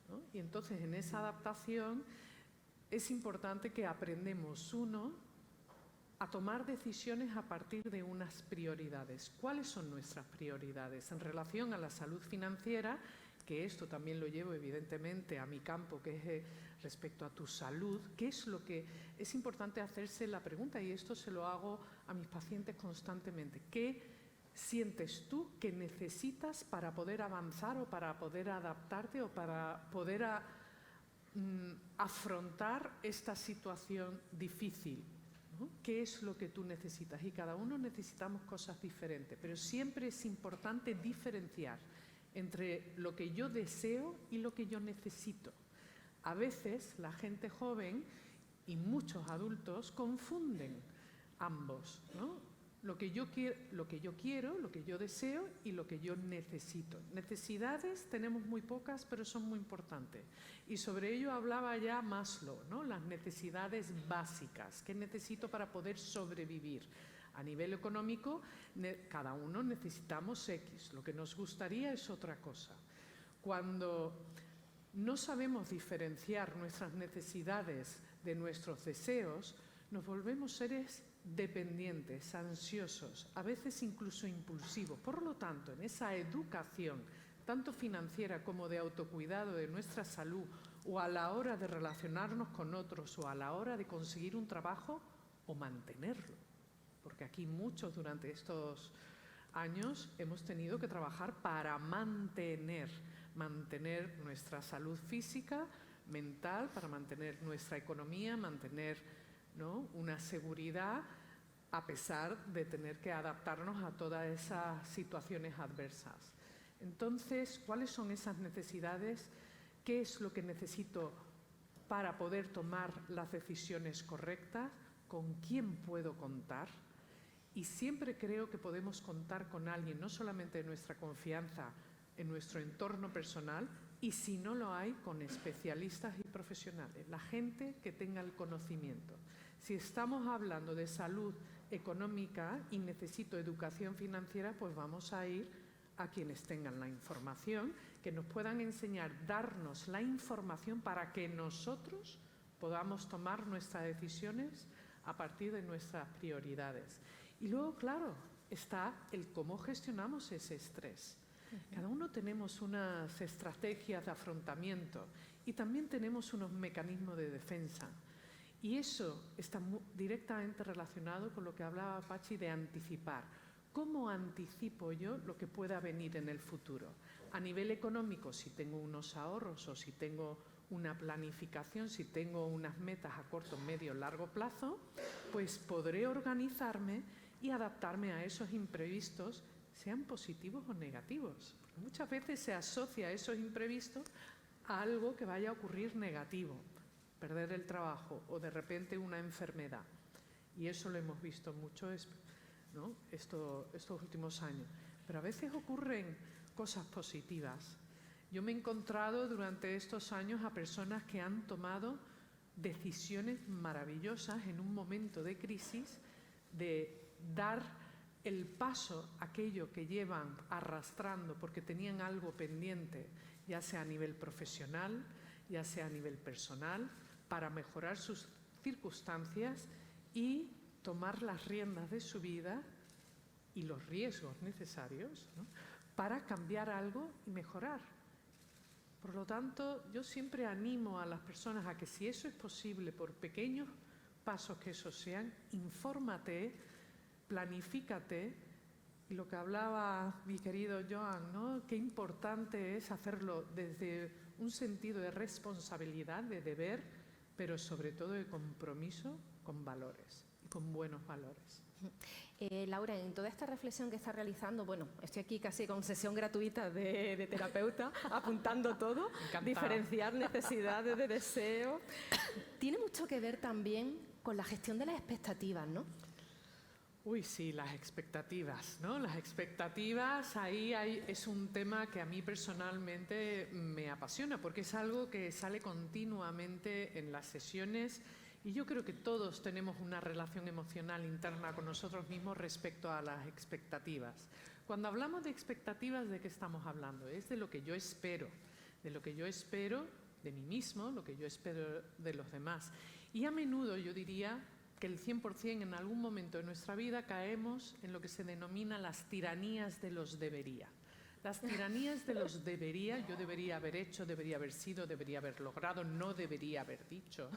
[SPEAKER 3] ¿no? Y entonces en esa adaptación es importante que aprendemos, a tomar decisiones a partir de unas prioridades. ¿Cuáles son nuestras prioridades? En relación a la salud financiera, que esto también lo llevo evidentemente a mi campo, que es respecto a tu salud, ¿qué es lo que es importante hacerse la pregunta? Y esto se lo hago a mis pacientes constantemente. ¿Qué sientes tú que necesitas para poder avanzar o para poder adaptarte o para poder afrontar esta situación difícil? ¿No? ¿Qué es lo que tú necesitas? Y cada uno necesitamos cosas diferentes, pero siempre es importante diferenciar entre lo que yo deseo y lo que yo necesito. A veces la gente joven y muchos adultos confunden ambos, ¿no? Lo que yo quiero, lo que yo deseo y lo que yo necesito. Necesidades tenemos muy pocas, pero son muy importantes. Y sobre ello hablaba ya Maslow, ¿no? Las necesidades básicas. ¿Qué necesito para poder sobrevivir? A nivel económico, cada uno necesitamos X. Lo que nos gustaría es otra cosa. Cuando no sabemos diferenciar nuestras necesidades de nuestros deseos, nos volvemos seres dependientes, ansiosos, a veces incluso impulsivos. Por lo tanto, en esa educación, tanto financiera como de autocuidado de nuestra salud, o a la hora de relacionarnos con otros, o a la hora de conseguir un trabajo o mantenerlo, porque aquí muchos durante estos años hemos tenido que trabajar para mantener nuestra salud física, mental, para mantener nuestra economía, mantener, ¿no?, una seguridad a pesar de tener que adaptarnos a todas esas situaciones adversas. Entonces, ¿cuáles son esas necesidades? ¿Qué es lo que necesito para poder tomar las decisiones correctas? ¿Con quién puedo contar? Y siempre creo que podemos contar con alguien, no solamente de nuestra confianza en nuestro entorno personal, y si no lo hay, con especialistas y profesionales, la gente que tenga el conocimiento. Si estamos hablando de salud económica y necesito educación financiera, pues vamos a ir a quienes tengan la información, que nos puedan enseñar, darnos la información para que nosotros podamos tomar nuestras decisiones a partir de nuestras prioridades. Y luego, claro, está el cómo gestionamos ese estrés. Cada uno tenemos unas estrategias de afrontamiento y también tenemos unos mecanismos de defensa. Y eso está directamente relacionado con lo que hablaba Pachi de anticipar. ¿Cómo anticipo yo lo que pueda venir en el futuro? A nivel económico, si tengo unos ahorros o si tengo una planificación, si tengo unas metas a corto, medio, largo plazo, pues podré organizarme y adaptarme a esos imprevistos, sean positivos o negativos. Muchas veces se asocia esos imprevistos a algo que vaya a ocurrir negativo, perder el trabajo o de repente una enfermedad. Y eso lo hemos visto mucho, ¿no? estos últimos años. Pero a veces ocurren cosas positivas. Yo me he encontrado durante estos años a personas que han tomado decisiones maravillosas en un momento de crisis, de dar el paso a aquello que llevan arrastrando porque tenían algo pendiente, ya sea a nivel profesional, ya sea a nivel personal, para mejorar sus circunstancias y tomar las riendas de su vida y los riesgos necesarios, ¿no?, para cambiar algo y mejorar. Por lo tanto, yo siempre animo a las personas a que, si eso es posible, por pequeños pasos que esos sean, infórmate, planifícate, y lo que hablaba mi querido Joan, ¿no?, qué importante es hacerlo desde un sentido de responsabilidad, de deber, pero sobre todo de compromiso con valores y con buenos valores.
[SPEAKER 1] Laura, en toda esta reflexión que estás realizando, bueno, estoy aquí casi con sesión gratuita de terapeuta, apuntando todo,
[SPEAKER 3] Encantada.
[SPEAKER 1] Diferenciar necesidades de deseo. Tiene mucho que ver también con la gestión de las expectativas, ¿no?
[SPEAKER 3] Uy, sí, las expectativas, ¿no? Las expectativas, es un tema que a mí personalmente me apasiona, porque es algo que sale continuamente en las sesiones. Y yo creo que todos tenemos una relación emocional interna con nosotros mismos respecto a las expectativas. Cuando hablamos de expectativas, ¿de qué estamos hablando? Es de lo que yo espero, de mí mismo, lo que yo espero de los demás. Y a menudo yo diría que el 100% en algún momento de nuestra vida caemos en lo que se denomina las tiranías de los debería. Las tiranías de los debería, yo debería haber hecho, debería haber sido, debería haber logrado, no debería haber dicho,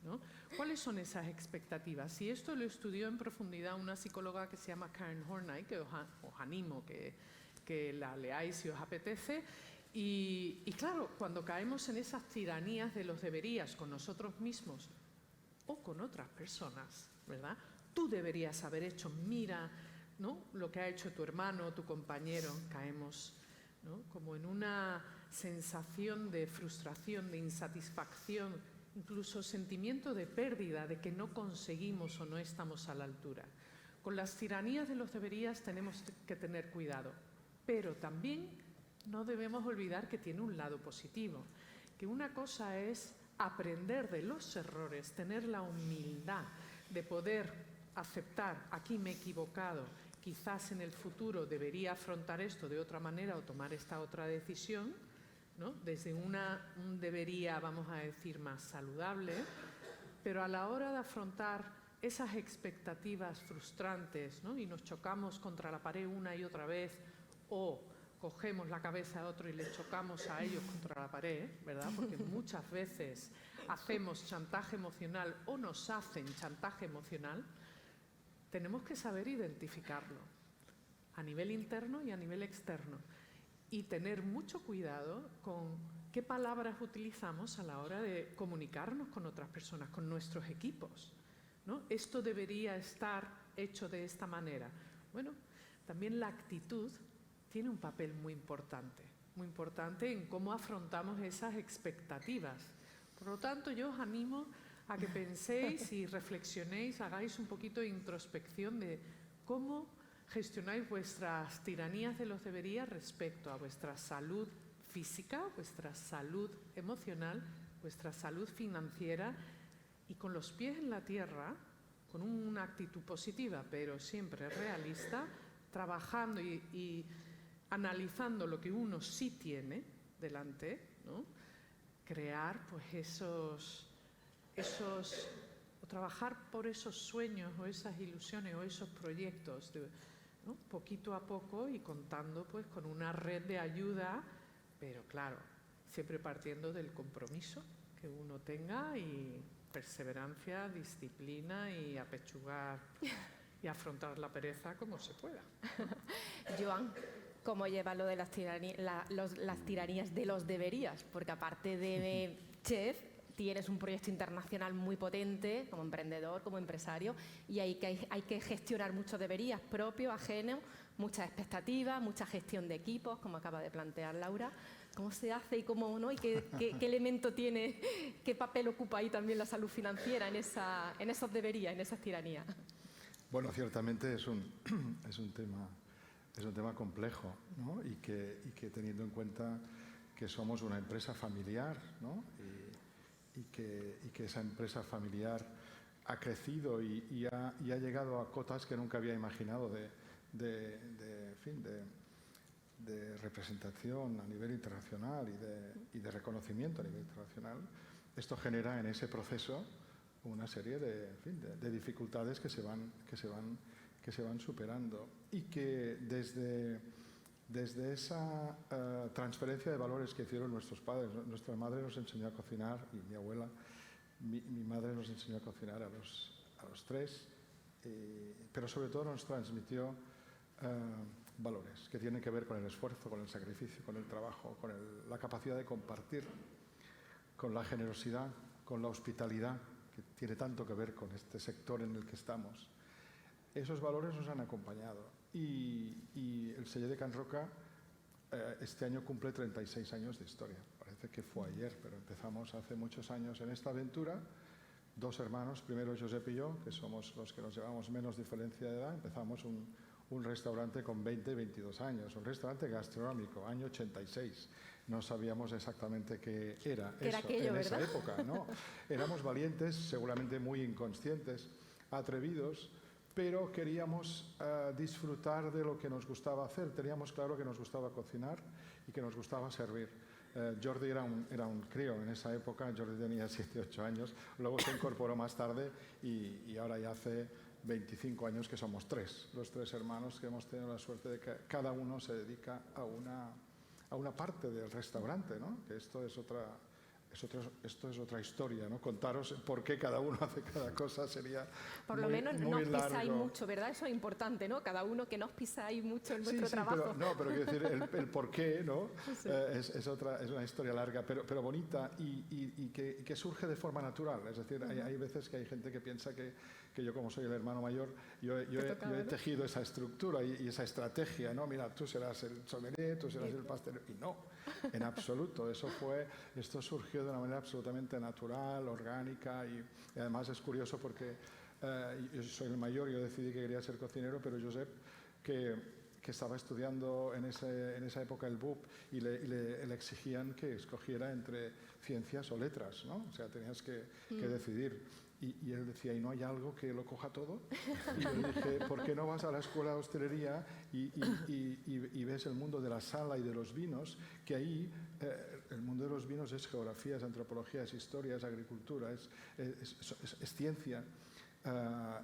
[SPEAKER 3] ¿no? ¿Cuáles son esas expectativas? Y esto lo estudió en profundidad una psicóloga que se llama Karen Horney, que os animo que la leáis si os apetece. Y claro, cuando caemos en esas tiranías de los deberías con nosotros mismos o con otras personas, ¿verdad? Tú deberías haber hecho, mira, ¿no?, lo que ha hecho tu hermano o tu compañero. Caemos, ¿no?, como en una sensación de frustración, de insatisfacción, incluso sentimiento de pérdida, de que no conseguimos o no estamos a la altura. Con las tiranías de los deberías tenemos que tener cuidado, pero también no debemos olvidar que tiene un lado positivo, que una cosa es aprender de los errores, tener la humildad de poder aceptar, aquí me he equivocado, quizás en el futuro debería afrontar esto de otra manera o tomar esta otra decisión, ¿no?, desde un debería, vamos a decir, más saludable, pero a la hora de afrontar esas expectativas frustrantes, ¿no?, y nos chocamos contra la pared una y otra vez, o cogemos la cabeza de otro y le chocamos a ellos contra la pared, ¿verdad?, porque muchas veces hacemos chantaje emocional o nos hacen chantaje emocional, tenemos que saber identificarlo a nivel interno y a nivel externo. Y tener mucho cuidado con qué palabras utilizamos a la hora de comunicarnos con otras personas, con nuestros equipos, ¿no? Esto debería estar hecho de esta manera. Bueno, también la actitud tiene un papel muy importante en cómo afrontamos esas expectativas. Por lo tanto, yo os animo a que penséis y reflexionéis, hagáis un poquito de introspección de cómo gestionáis vuestras tiranías de los deberías respecto a vuestra salud física, vuestra salud emocional, vuestra salud financiera, y con los pies en la tierra, con una actitud positiva, pero siempre realista, trabajando y analizando lo que uno sí tiene delante, ¿no? Crear pues o trabajar por esos sueños o esas ilusiones o esos proyectos, ¿no? Poquito a poco y contando pues con una red de ayuda, pero claro, siempre partiendo del compromiso que uno tenga y perseverancia, disciplina y apechugar y afrontar la pereza como se pueda.
[SPEAKER 1] Joan, ¿cómo lleva lo de las tiranías de los deberías? Porque aparte de chef, tienes un proyecto internacional muy potente como emprendedor, como empresario, y hay que gestionar muchos deberías propios, ajenos, muchas expectativas, mucha gestión de equipos, como acaba de plantear Laura. ¿Cómo se hace y cómo no? ¿Y qué elemento tiene, qué papel ocupa ahí también la salud financiera en esos deberías, en esas tiranías?
[SPEAKER 4] Bueno, ciertamente es un tema complejo, ¿no? y que teniendo en cuenta que somos una empresa familiar, ¿no? y que esa empresa familiar ha crecido y ha llegado a cotas que nunca había imaginado de representación a nivel internacional y de reconocimiento a nivel internacional. Esto genera en ese proceso una serie de dificultades que se van superando, y que desde esa transferencia de valores que hicieron nuestros padres, nuestra madre nos enseñó a cocinar, y mi abuela, mi madre nos enseñó a cocinar a los tres, pero sobre todo nos transmitió valores que tienen que ver con el esfuerzo, con el sacrificio, con el trabajo, con la capacidad de compartir, con la generosidad, con la hospitalidad, que tiene tanto que ver con este sector en el que estamos. Esos valores nos han acompañado, y el Celler de Can Roca este año cumple 36 años de historia. Parece que fue ayer, pero empezamos hace muchos años en esta aventura. Dos hermanos, primero Josep y yo, que somos los que nos llevamos menos diferencia de edad. Empezamos un restaurante con 20 y 22 años, un restaurante gastronómico, año 86. No sabíamos exactamente qué era eso
[SPEAKER 1] aquello,
[SPEAKER 4] en
[SPEAKER 1] ¿verdad?
[SPEAKER 4] esa época, ¿no? Éramos valientes, seguramente muy inconscientes, atrevidos, pero queríamos disfrutar de lo que nos gustaba hacer. Teníamos claro que nos gustaba cocinar y que nos gustaba servir. Jordi era un crío en esa época. Jordi tenía 7, 8 años, luego se incorporó más tarde, y ahora ya hace 25 años que somos los tres hermanos, que hemos tenido la suerte de que cada uno se dedica a una parte del restaurante, ¿no? Que esto es otra historia, ¿no? Contaros por qué cada uno hace cada cosa sería
[SPEAKER 1] por lo menos no
[SPEAKER 4] muy
[SPEAKER 1] os pisáis
[SPEAKER 4] largo.
[SPEAKER 1] mucho, ¿verdad? Eso es importante, ¿no? Cada uno que no os pisáis mucho en vuestro
[SPEAKER 4] Sí,
[SPEAKER 1] trabajo.
[SPEAKER 4] pero quiero decir, el por qué, ¿no?
[SPEAKER 1] Sí.
[SPEAKER 4] Es una historia larga, pero bonita, y que surge de forma natural. Es decir, hay veces que hay gente que piensa que yo, como soy el hermano mayor, yo he tejido esa estructura y esa estrategia, ¿no? Mira, tú serás el sommelier, tú serás el pastelero, y no, en absoluto. Esto surgió de una manera absolutamente natural, orgánica, y además es curioso porque yo soy el mayor, yo decidí que quería ser cocinero, pero Josep, que estaba estudiando en esa época el BUP, y le exigían que escogiera entre ciencias o letras, ¿no? O sea, tenías que decidir. Y él decía, ¿y no hay algo que lo coja todo? Y yo le dije, ¿por qué no vas a la escuela de hostelería y ves el mundo de la sala y de los vinos? Que ahí el mundo de los vinos es geografía, es antropología, es historia, es agricultura, es ciencia,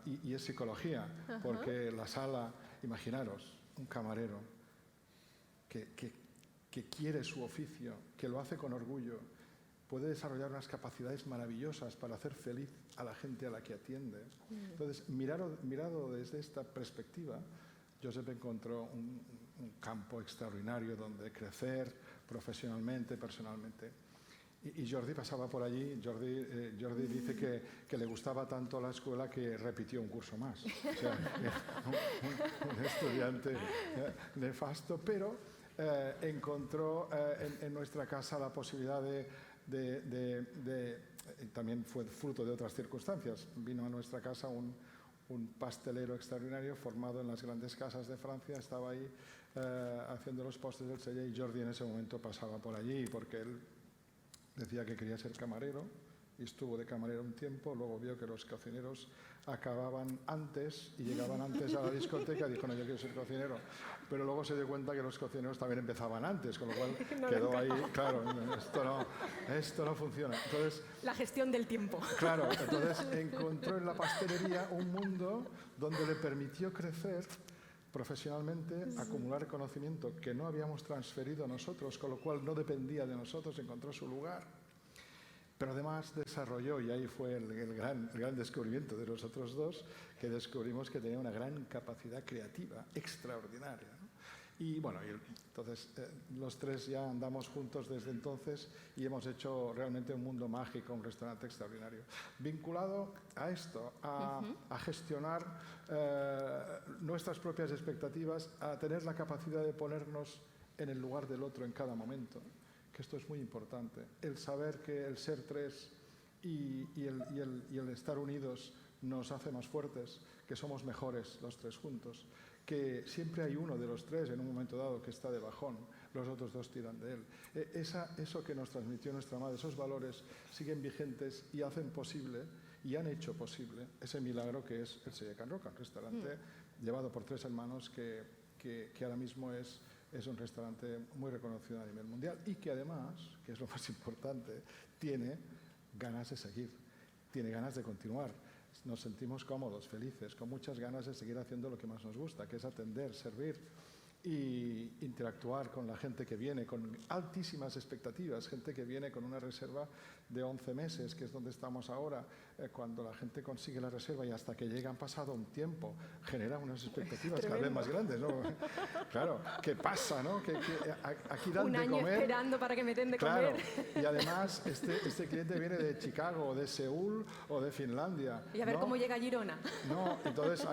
[SPEAKER 4] y es psicología. Porque la sala, imaginaros, un camarero que quiere su oficio, que lo hace con orgullo, puede desarrollar unas capacidades maravillosas para hacer feliz a la gente a la que atiende. Entonces, mirado desde esta perspectiva, Josep encontró un campo extraordinario donde crecer profesionalmente, personalmente. Y Jordi pasaba por allí. Jordi dice que le gustaba tanto la escuela que repitió un curso más. O sea, un estudiante nefasto, pero encontró en nuestra casa la posibilidad también fue fruto de otras circunstancias. Vino a nuestra casa un pastelero extraordinario formado en las grandes casas de Francia, estaba ahí haciendo los postres del Sella, y Jordi en ese momento pasaba por allí porque él decía que quería ser camarero y estuvo de camarero un tiempo, luego vio que los cocineros acababan antes y llegaban antes a la discoteca y dijo, no, yo quiero ser cocinero. Pero luego se dio cuenta que los cocineros también empezaban antes, con lo cual quedó ahí, claro, esto no funciona. Entonces,
[SPEAKER 1] la gestión del tiempo.
[SPEAKER 4] Claro, entonces encontró en la pastelería un mundo donde le permitió crecer profesionalmente, acumular conocimiento que no habíamos transferido nosotros, con lo cual no dependía de nosotros, encontró su lugar. Pero además desarrolló, y ahí fue el gran descubrimiento de los otros dos, que descubrimos que tenía una gran capacidad creativa, extraordinaria, ¿no? Y bueno, entonces los tres ya andamos juntos desde entonces y hemos hecho realmente un mundo mágico, un restaurante extraordinario. Vinculado a esto, a gestionar nuestras propias expectativas, a tener la capacidad de ponernos en el lugar del otro en cada momento, que esto es muy importante. El saber que el ser tres y el estar unidos nos hace más fuertes, que somos mejores los tres juntos, que siempre hay uno de los tres en un momento dado que está de bajón, los otros dos tiran de él. Eso que nos transmitió nuestra madre, esos valores siguen vigentes y hacen posible, y han hecho posible, ese milagro que es el Sella Can Roca, un restaurante llevado por tres hermanos que ahora mismo es un restaurante muy reconocido a nivel mundial y que además, que es lo más importante, tiene ganas de seguir, tiene ganas de continuar. Nos sentimos cómodos, felices, con muchas ganas de seguir haciendo lo que más nos gusta, que es atender, servir y interactuar con la gente que viene, con altísimas expectativas, gente que viene con una reserva de 11 meses, que es donde estamos ahora. Cuando la gente consigue la reserva y hasta que llega han pasado un tiempo, genera unas expectativas cada vez más grandes, ¿no? Claro, ¿qué pasa, no? Que aquí dan
[SPEAKER 1] un
[SPEAKER 4] de
[SPEAKER 1] año
[SPEAKER 4] comer.
[SPEAKER 1] Esperando para que me den de
[SPEAKER 4] Claro,
[SPEAKER 1] comer.
[SPEAKER 4] y además este cliente viene de Chicago, o de Seúl o de Finlandia.
[SPEAKER 1] Y a ver
[SPEAKER 4] ¿no?
[SPEAKER 1] cómo llega a Girona.
[SPEAKER 4] No, entonces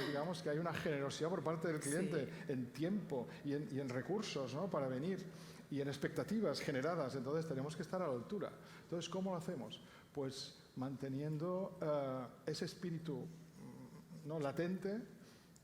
[SPEAKER 4] digamos que hay una generosidad por parte del cliente en tiempo y en recursos, ¿no? Para venir, y en expectativas generadas. Entonces tenemos que estar a la altura. Entonces, ¿cómo lo hacemos? Pues manteniendo ese espíritu ¿no? latente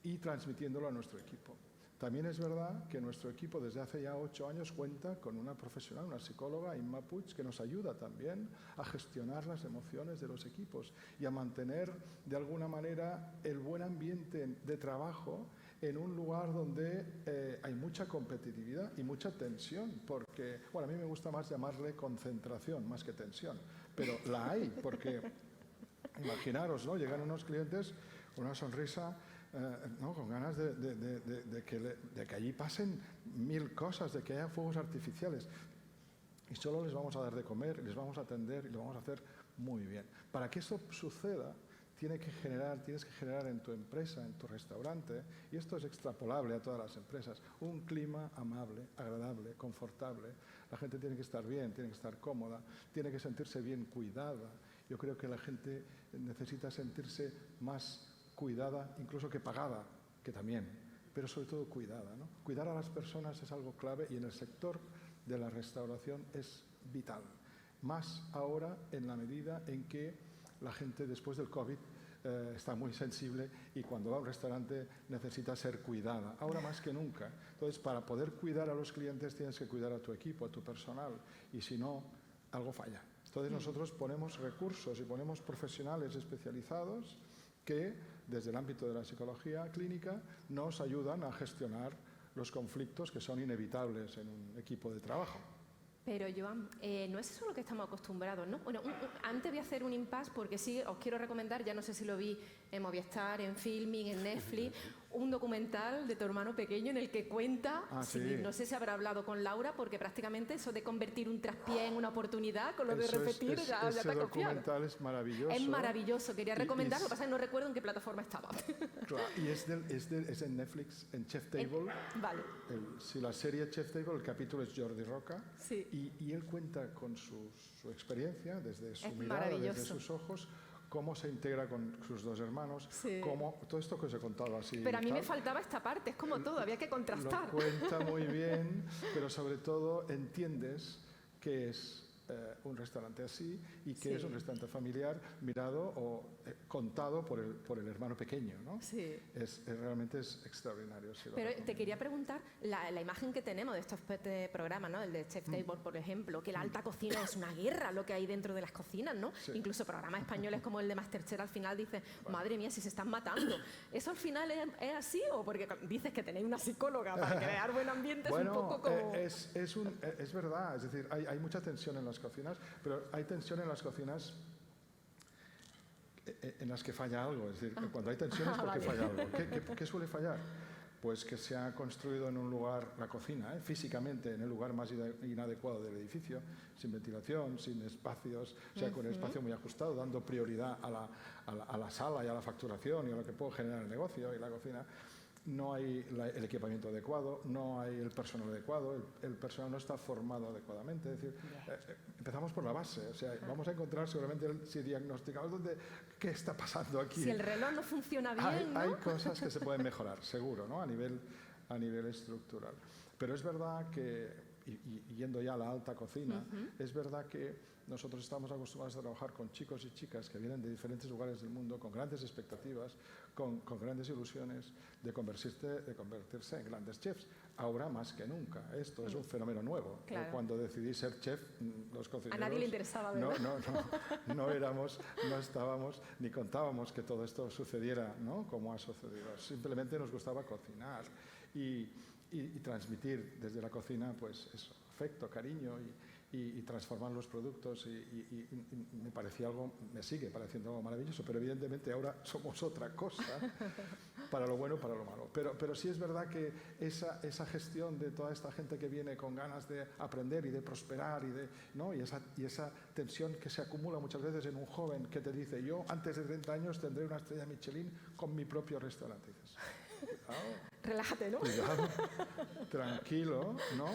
[SPEAKER 4] y transmitiéndolo a nuestro equipo. También es verdad que nuestro equipo desde hace ya 8 años cuenta con una profesional, una psicóloga, Inma Puig, que nos ayuda también a gestionar las emociones de los equipos y a mantener de alguna manera el buen ambiente de trabajo en un lugar donde hay mucha competitividad y mucha tensión, porque, bueno, a mí me gusta más llamarle concentración más que tensión, pero la hay, porque imaginaros, ¿no? Llegan unos clientes con una sonrisa, ¿no? Con ganas de que allí pasen 1000 cosas, de que haya fuegos artificiales. Y solo les vamos a dar de comer, les vamos a atender y lo vamos a hacer muy bien. Para que eso suceda, tienes que generar en tu empresa, en tu restaurante, y esto es extrapolable a todas las empresas, un clima amable, agradable, confortable. La gente tiene que estar bien, tiene que estar cómoda, tiene que sentirse bien cuidada. Yo creo que la gente necesita sentirse más cuidada, incluso que pagada, que también, pero sobre todo cuidada, ¿no? Cuidar a las personas es algo clave y en el sector de la restauración es vital. Más ahora en la medida en que la gente después del COVID está muy sensible y cuando va a un restaurante necesita ser cuidada, ahora más que nunca. Entonces, para poder cuidar a los clientes tienes que cuidar a tu equipo, a tu personal, y si no, algo falla. Entonces nosotros ponemos recursos y ponemos profesionales especializados que desde el ámbito de la psicología clínica nos ayudan a gestionar los conflictos que son inevitables en un equipo de trabajo.
[SPEAKER 1] Pero, Joan, no es eso lo que estamos acostumbrados, ¿no? Bueno, antes voy a hacer un impasse porque sí, os quiero recomendar, ya no sé si lo vi en Movistar, en Filming, en Netflix, un documental de tu hermano pequeño en el que cuenta,
[SPEAKER 4] sí.
[SPEAKER 1] no sé si habrá hablado con Laura, porque prácticamente eso de convertir un traspié en una oportunidad, con lo de
[SPEAKER 4] Eso
[SPEAKER 1] repetir, ya te ha
[SPEAKER 4] ese
[SPEAKER 1] copiado.
[SPEAKER 4] documental es maravilloso.
[SPEAKER 1] Es maravilloso, quería recomendarlo, lo que pasa es que no recuerdo en qué plataforma estaba.
[SPEAKER 4] Claro, y es en Netflix, en Chef Table.
[SPEAKER 1] Vale.
[SPEAKER 4] Si la serie Chef Table, el capítulo es Jordi Roca,
[SPEAKER 1] Sí.
[SPEAKER 4] y él cuenta con su experiencia, desde su
[SPEAKER 1] Es
[SPEAKER 4] mirada,
[SPEAKER 1] maravilloso.
[SPEAKER 4] desde sus ojos, cómo se integra con sus dos hermanos,
[SPEAKER 1] Sí.
[SPEAKER 4] cómo todo esto que os he contado así.
[SPEAKER 1] Pero a mí
[SPEAKER 4] tal,
[SPEAKER 1] me faltaba esta parte, es como todo, había que contrastar.
[SPEAKER 4] Lo cuenta muy bien, pero sobre todo entiendes que es un restaurante así y que
[SPEAKER 1] Sí.
[SPEAKER 4] es un restaurante familiar mirado o contado por el hermano pequeño, ¿no?
[SPEAKER 1] Sí.
[SPEAKER 4] Realmente es extraordinario. Sí, lo
[SPEAKER 1] Pero te
[SPEAKER 4] recomiendo.
[SPEAKER 1] quería preguntar, la imagen que tenemos de estos programas, ¿no? El de Chef Table, por ejemplo, que la alta cocina es una guerra lo que hay dentro de las cocinas, ¿no?
[SPEAKER 4] Sí.
[SPEAKER 1] Incluso programas españoles como el de Masterchef al final dicen, madre mía, si se están matando. ¿Eso al final es así o porque dices que tenéis una psicóloga para crear buen ambiente? Es un poco como...
[SPEAKER 4] es verdad, es decir, hay mucha tensión en las cocinas, pero hay tensión en las cocinas en las que falla algo. Es decir, cuando hay tensión es porque
[SPEAKER 1] Vale.
[SPEAKER 4] falla algo. ¿Qué suele fallar? Pues que se ha construido en un lugar, la cocina, físicamente, en el lugar más inadecuado del edificio, sin ventilación, sin espacios, o sea, con el espacio muy ajustado, dando prioridad a la sala y a la facturación y a lo que puede generar el negocio y la cocina. No hay el equipamiento adecuado, no hay el personal adecuado, el personal no está formado adecuadamente. Es decir, empezamos por la base, o sea, vamos a encontrar seguramente, si diagnosticamos qué está pasando aquí.
[SPEAKER 1] Si el reloj no funciona bien, ¿no?
[SPEAKER 4] Hay cosas que se pueden mejorar, seguro, ¿no? A nivel estructural. Pero es verdad que, y yendo ya a la alta cocina, es verdad que nosotros estamos acostumbrados a trabajar con chicos y chicas que vienen de diferentes lugares del mundo, con grandes expectativas, con grandes ilusiones de convertirse en grandes chefs. Ahora más que nunca. Esto es un fenómeno nuevo.
[SPEAKER 1] Claro.
[SPEAKER 4] Cuando decidí ser chef, los cocineros...
[SPEAKER 1] A nadie le interesaba, ¿verdad?
[SPEAKER 4] No estábamos ni contábamos que todo esto sucediera, ¿no? Como ha sucedido. Simplemente nos gustaba cocinar y transmitir desde la cocina, pues eso, afecto, cariño y transformar los productos y me sigue pareciendo algo maravilloso, pero evidentemente ahora somos otra cosa, para lo bueno y para lo malo. Pero sí es verdad que esa gestión de toda esta gente que viene con ganas de aprender y de prosperar ¿no? y esa tensión que se acumula muchas veces en un joven que te dice, yo antes de 30 años tendré una estrella Michelin con mi propio restaurante. Y dices,
[SPEAKER 1] Relájate, ¿no?
[SPEAKER 4] cuidado, tranquilo, ¿no?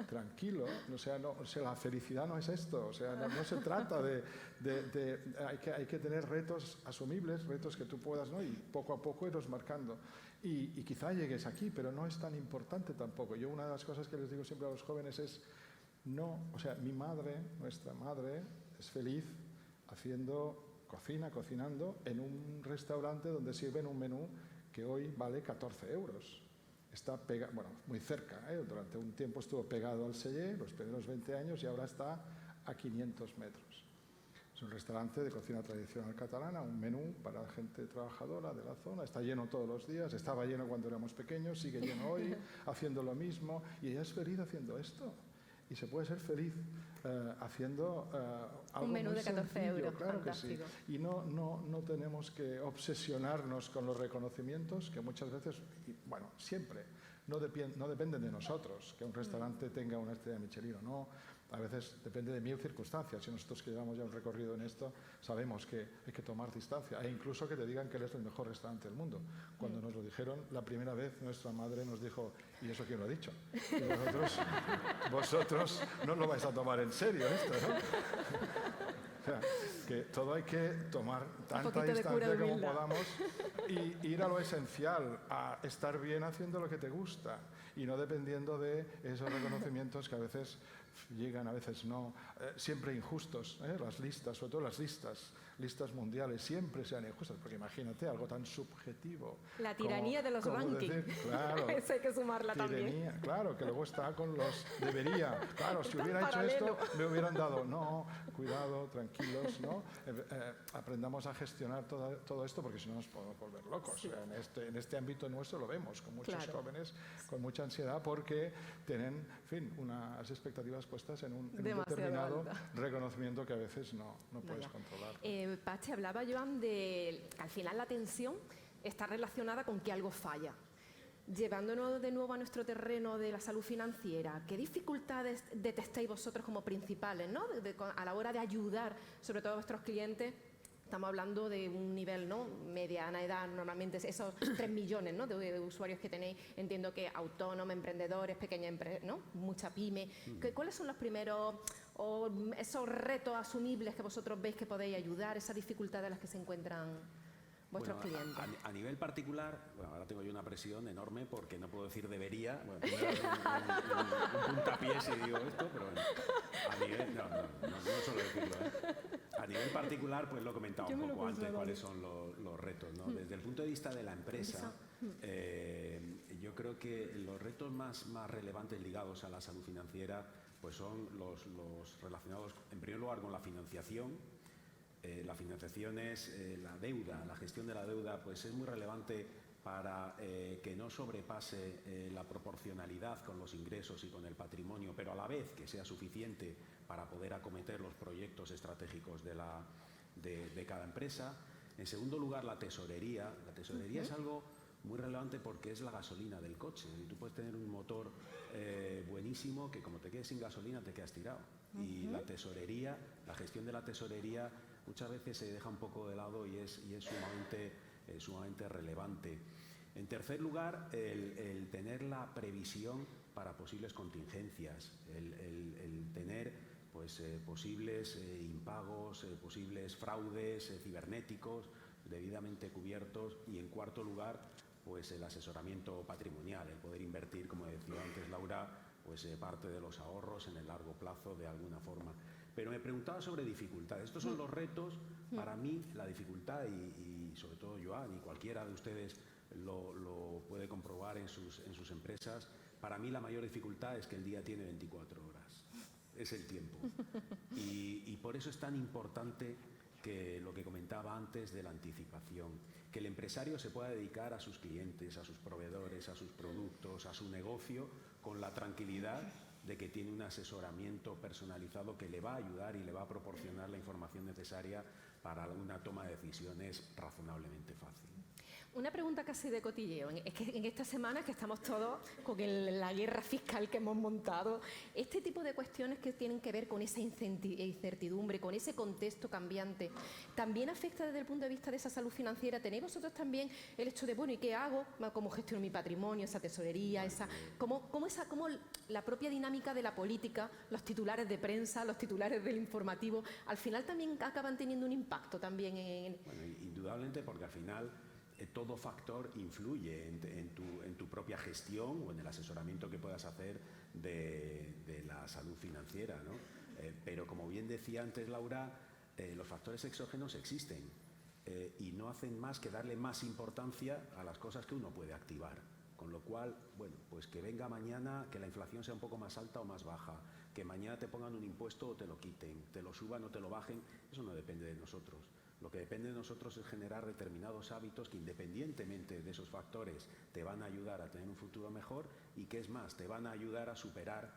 [SPEAKER 4] Tranquilo. O sea, la felicidad no es esto. O sea, no se trata hay que tener retos asumibles, retos que tú puedas, ¿no? Y poco a poco irlos marcando. Y quizá llegues aquí, pero no es tan importante tampoco. Yo una de las cosas que les digo siempre a los jóvenes es, mi madre, nuestra madre, es feliz cocinando en un restaurante donde sirven un menú que hoy vale 14 euros. Está muy cerca, durante un tiempo estuvo pegado al Celler, los primeros 20 años, y ahora está a 500 metros. Es un restaurante de cocina tradicional catalana, un menú para gente trabajadora de la zona, está lleno todos los días, estaba lleno cuando éramos pequeños, sigue lleno hoy, haciendo lo mismo, y ella es feliz haciendo esto. Y se puede ser feliz haciendo algo
[SPEAKER 1] un menú
[SPEAKER 4] muy
[SPEAKER 1] de 14
[SPEAKER 4] sencillo,
[SPEAKER 1] euros,
[SPEAKER 4] claro
[SPEAKER 1] fantástico.
[SPEAKER 4] que sí. Y no tenemos que obsesionarnos con los reconocimientos que muchas veces, siempre, no dependen de nosotros, que un restaurante tenga una estrella Michelin o no. A veces depende de 1000 circunstancias. Y nosotros que llevamos ya un recorrido en esto, sabemos que hay que tomar distancia. E incluso que te digan que él es el mejor restaurante del mundo. Cuando nos lo dijeron, la primera vez nuestra madre nos dijo, ¿y eso quién lo ha dicho? Y vosotros no lo vais a tomar en serio esto, ¿no? O sea, que todo hay que tomar tanta distancia como podamos y ir a lo esencial, a estar bien haciendo lo que te gusta y no dependiendo de esos reconocimientos que a veces llegan, a veces no, siempre injustos, las listas, sobre todo las listas mundiales, siempre sean injustas, porque imagínate, algo tan subjetivo.
[SPEAKER 1] La tiranía de los rankings,
[SPEAKER 4] claro,
[SPEAKER 1] esa hay que sumarla también.
[SPEAKER 4] Claro, que luego está con los debería, claro, si hubiera hecho esto, me hubieran dado, no, cuidado, tranquilos, ¿no? Aprendamos a gestionar todo esto, porque si no nos podemos volver locos. Sí. En este ámbito nuestro lo vemos, con muchos jóvenes, con mucha ansiedad, porque tienen, en fin, unas expectativas puestas en un determinado reconocimiento que a veces no puedes controlar.
[SPEAKER 1] Pachi, hablaba Joan de que al final la tensión está relacionada con que algo falla. Llevándonos de nuevo a nuestro terreno de la salud financiera, ¿qué dificultades detectáis vosotros como principales, ¿no? A la hora de ayudar, sobre todo a vuestros clientes? Estamos hablando de un nivel, ¿no?, mediana edad, normalmente esos 3 millones, ¿no?, de usuarios que tenéis. Entiendo que autónomos, emprendedores, pequeñas empresas, ¿no?, mucha pyme. ¿Cuáles son los primeros o esos retos asumibles que vosotros veis que podéis ayudar, esas dificultades en las que se encuentran vuestros clientes?
[SPEAKER 2] A nivel particular, bueno, ahora tengo yo una presión enorme porque no puedo decir debería. Bueno, primero un puntapié si digo esto, pero bueno, a nivel, no suelo decirlo, ¿eh? A nivel particular, pues lo he comentado un poco antes, cuáles son los retos, ¿no? Desde el punto de vista de la empresa, yo creo que los retos más relevantes ligados a la salud financiera pues son los relacionados, en primer lugar, con la financiación. La financiación es la deuda, la gestión de la deuda, pues es muy relevante para que no sobrepase la proporcionalidad con los ingresos y con el patrimonio, pero a la vez que sea suficiente para poder acometer los proyectos estratégicos de cada empresa. En segundo lugar, la tesorería. La tesorería es algo muy relevante porque es la gasolina del coche. Y tú puedes tener un motor buenísimo que como te quedes sin gasolina te quedas tirado. Y la tesorería, la gestión de la tesorería muchas veces se deja un poco de lado y es sumamente relevante. En tercer lugar, el tener la previsión para posibles contingencias, el tener pues, posibles impagos, posibles fraudes cibernéticos debidamente cubiertos. Y en cuarto lugar, pues el asesoramiento patrimonial, el poder invertir, como decía antes Laura, pues parte de los ahorros en el largo plazo de alguna forma. Pero me preguntaba sobre dificultades. Estos son los retos. Para mí, la dificultad, y sobre todo Joan y cualquiera de ustedes lo puede comprobar en sus empresas, para mí la mayor dificultad es que el día tiene 24 horas. Es el tiempo. Y por eso es tan importante que lo que comentaba antes de la anticipación, que el empresario se pueda dedicar a sus clientes, a sus proveedores, a sus productos, a su negocio, con la tranquilidad de que tiene un asesoramiento personalizado que le va a ayudar y le va a proporcionar la información necesaria para una toma de decisiones razonablemente fácil.
[SPEAKER 1] Una pregunta casi de cotilleo. Es que en esta semana que estamos todos con la guerra fiscal que hemos montado, este tipo de cuestiones que tienen que ver con esa incertidumbre, con ese contexto cambiante, ¿también afecta desde el punto de vista de esa salud financiera? ¿Tenéis vosotros también el hecho de, bueno, ¿y qué hago? ¿Cómo gestiono mi patrimonio, esa tesorería? ¿Cómo la propia dinámica de la política, los titulares de prensa, los titulares del informativo, al final también acaban teniendo un impacto también en...?
[SPEAKER 2] Bueno, indudablemente, porque al final todo factor influye en tu propia gestión o en el asesoramiento que puedas hacer de la salud financiera, ¿no? Pero como bien decía antes Laura, los factores exógenos existen y no hacen más que darle más importancia a las cosas que uno puede activar. Con lo cual, bueno, pues que venga mañana, que la inflación sea un poco más alta o más baja, que mañana te pongan un impuesto o te lo quiten, te lo suban o te lo bajen, eso no depende de nosotros. Lo que depende de nosotros es generar determinados hábitos que, independientemente de esos factores, te van a ayudar a tener un futuro mejor y, que es más, te van a ayudar a superar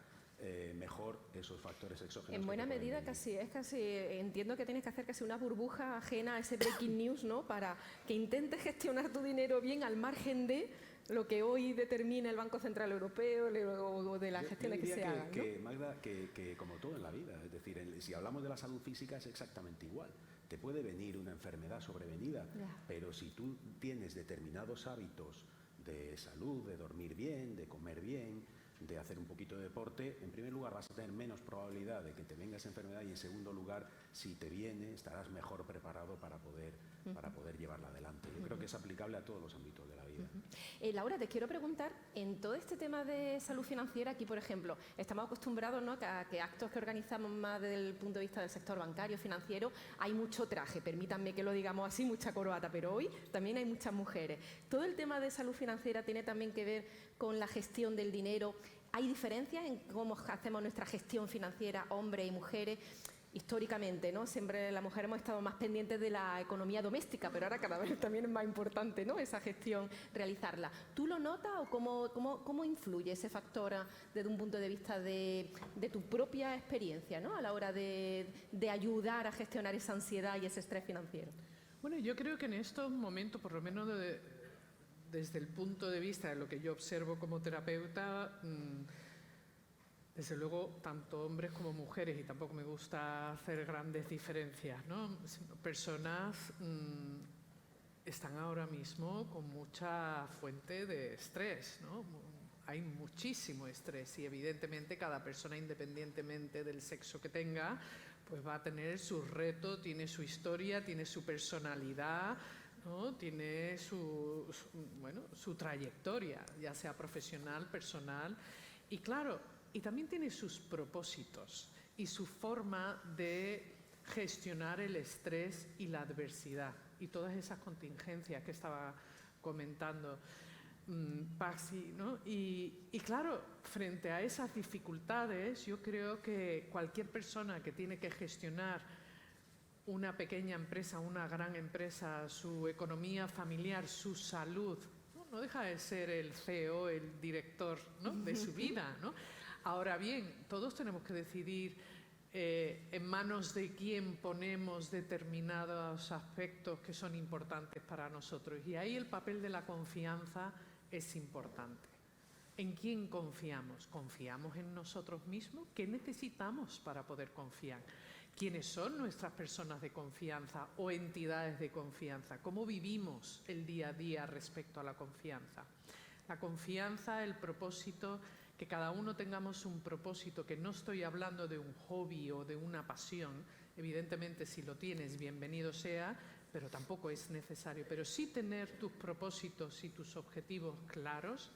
[SPEAKER 2] mejor esos factores exógenos.
[SPEAKER 1] En buena medida casi entiendo que tienes que hacer casi una burbuja ajena a ese breaking news, ¿no?, para que intentes gestionar tu dinero bien al margen de lo que hoy determina el Banco Central Europeo o de las gestiones que se hagan, ¿no?
[SPEAKER 2] Magda, que como todo en la vida, es decir, si hablamos de la salud física es exactamente igual. Te puede venir una enfermedad sobrevenida, pero si tú tienes determinados hábitos de salud, de dormir bien, de comer bien, de hacer un poquito de deporte, en primer lugar vas a tener menos probabilidad de que te venga esa enfermedad y en segundo lugar, si te viene, estarás mejor preparado para poder llevarla adelante. Yo creo que es aplicable a todos los ámbitos de la vida.
[SPEAKER 1] Laura, te quiero preguntar, en todo este tema de salud financiera, aquí por ejemplo, estamos acostumbrados, ¿no?, a que actos que organizamos más desde el punto de vista del sector bancario, financiero, hay mucho traje, permítanme que lo digamos así, mucha corbata, pero hoy también hay muchas mujeres. Todo el tema de salud financiera tiene también que ver con la gestión del dinero. ¿Hay diferencias en cómo hacemos nuestra gestión financiera, hombres y mujeres? Históricamente, ¿no?, siempre las mujeres hemos estado más pendientes de la economía doméstica, pero ahora cada vez también es más importante, ¿no?, esa gestión, realizarla. ¿Tú lo notas o cómo influye ese factor desde un punto de vista de tu propia experiencia, ¿no?, a la hora de ayudar a gestionar esa ansiedad y ese estrés financiero?
[SPEAKER 3] Bueno, yo creo que en estos momentos, por lo menos desde el punto de vista de lo que yo observo como terapeuta, desde luego, tanto hombres como mujeres, y tampoco me gusta hacer grandes diferencias, ¿no? Personas están ahora mismo con mucha fuente de estrés, ¿no? Hay muchísimo estrés y evidentemente cada persona, independientemente del sexo que tenga, pues va a tener sus retos, tiene su historia, tiene su personalidad, ¿no? Tiene su trayectoria, ya sea profesional, personal, y claro, y también tiene sus propósitos y su forma de gestionar el estrés y la adversidad y todas esas contingencias que estaba comentando Paxi, ¿no? Y claro, frente a esas dificultades, yo creo que cualquier persona que tiene que gestionar una pequeña empresa, una gran empresa, su economía familiar, su salud, no deja de ser el CEO, el director, ¿no? de su vida, ¿no? Ahora bien, todos tenemos que decidir en manos de quién ponemos determinados aspectos que son importantes para nosotros. Y ahí el papel de la confianza es importante. ¿En quién confiamos? ¿Confiamos en nosotros mismos? ¿Qué necesitamos para poder confiar? ¿Quiénes son nuestras personas de confianza o entidades de confianza? ¿Cómo vivimos el día a día respecto a la confianza? La confianza, el propósito, que cada uno tengamos un propósito, que no estoy hablando de un hobby o de una pasión, evidentemente si lo tienes, bienvenido sea, pero tampoco es necesario. Pero sí tener tus propósitos y tus objetivos claros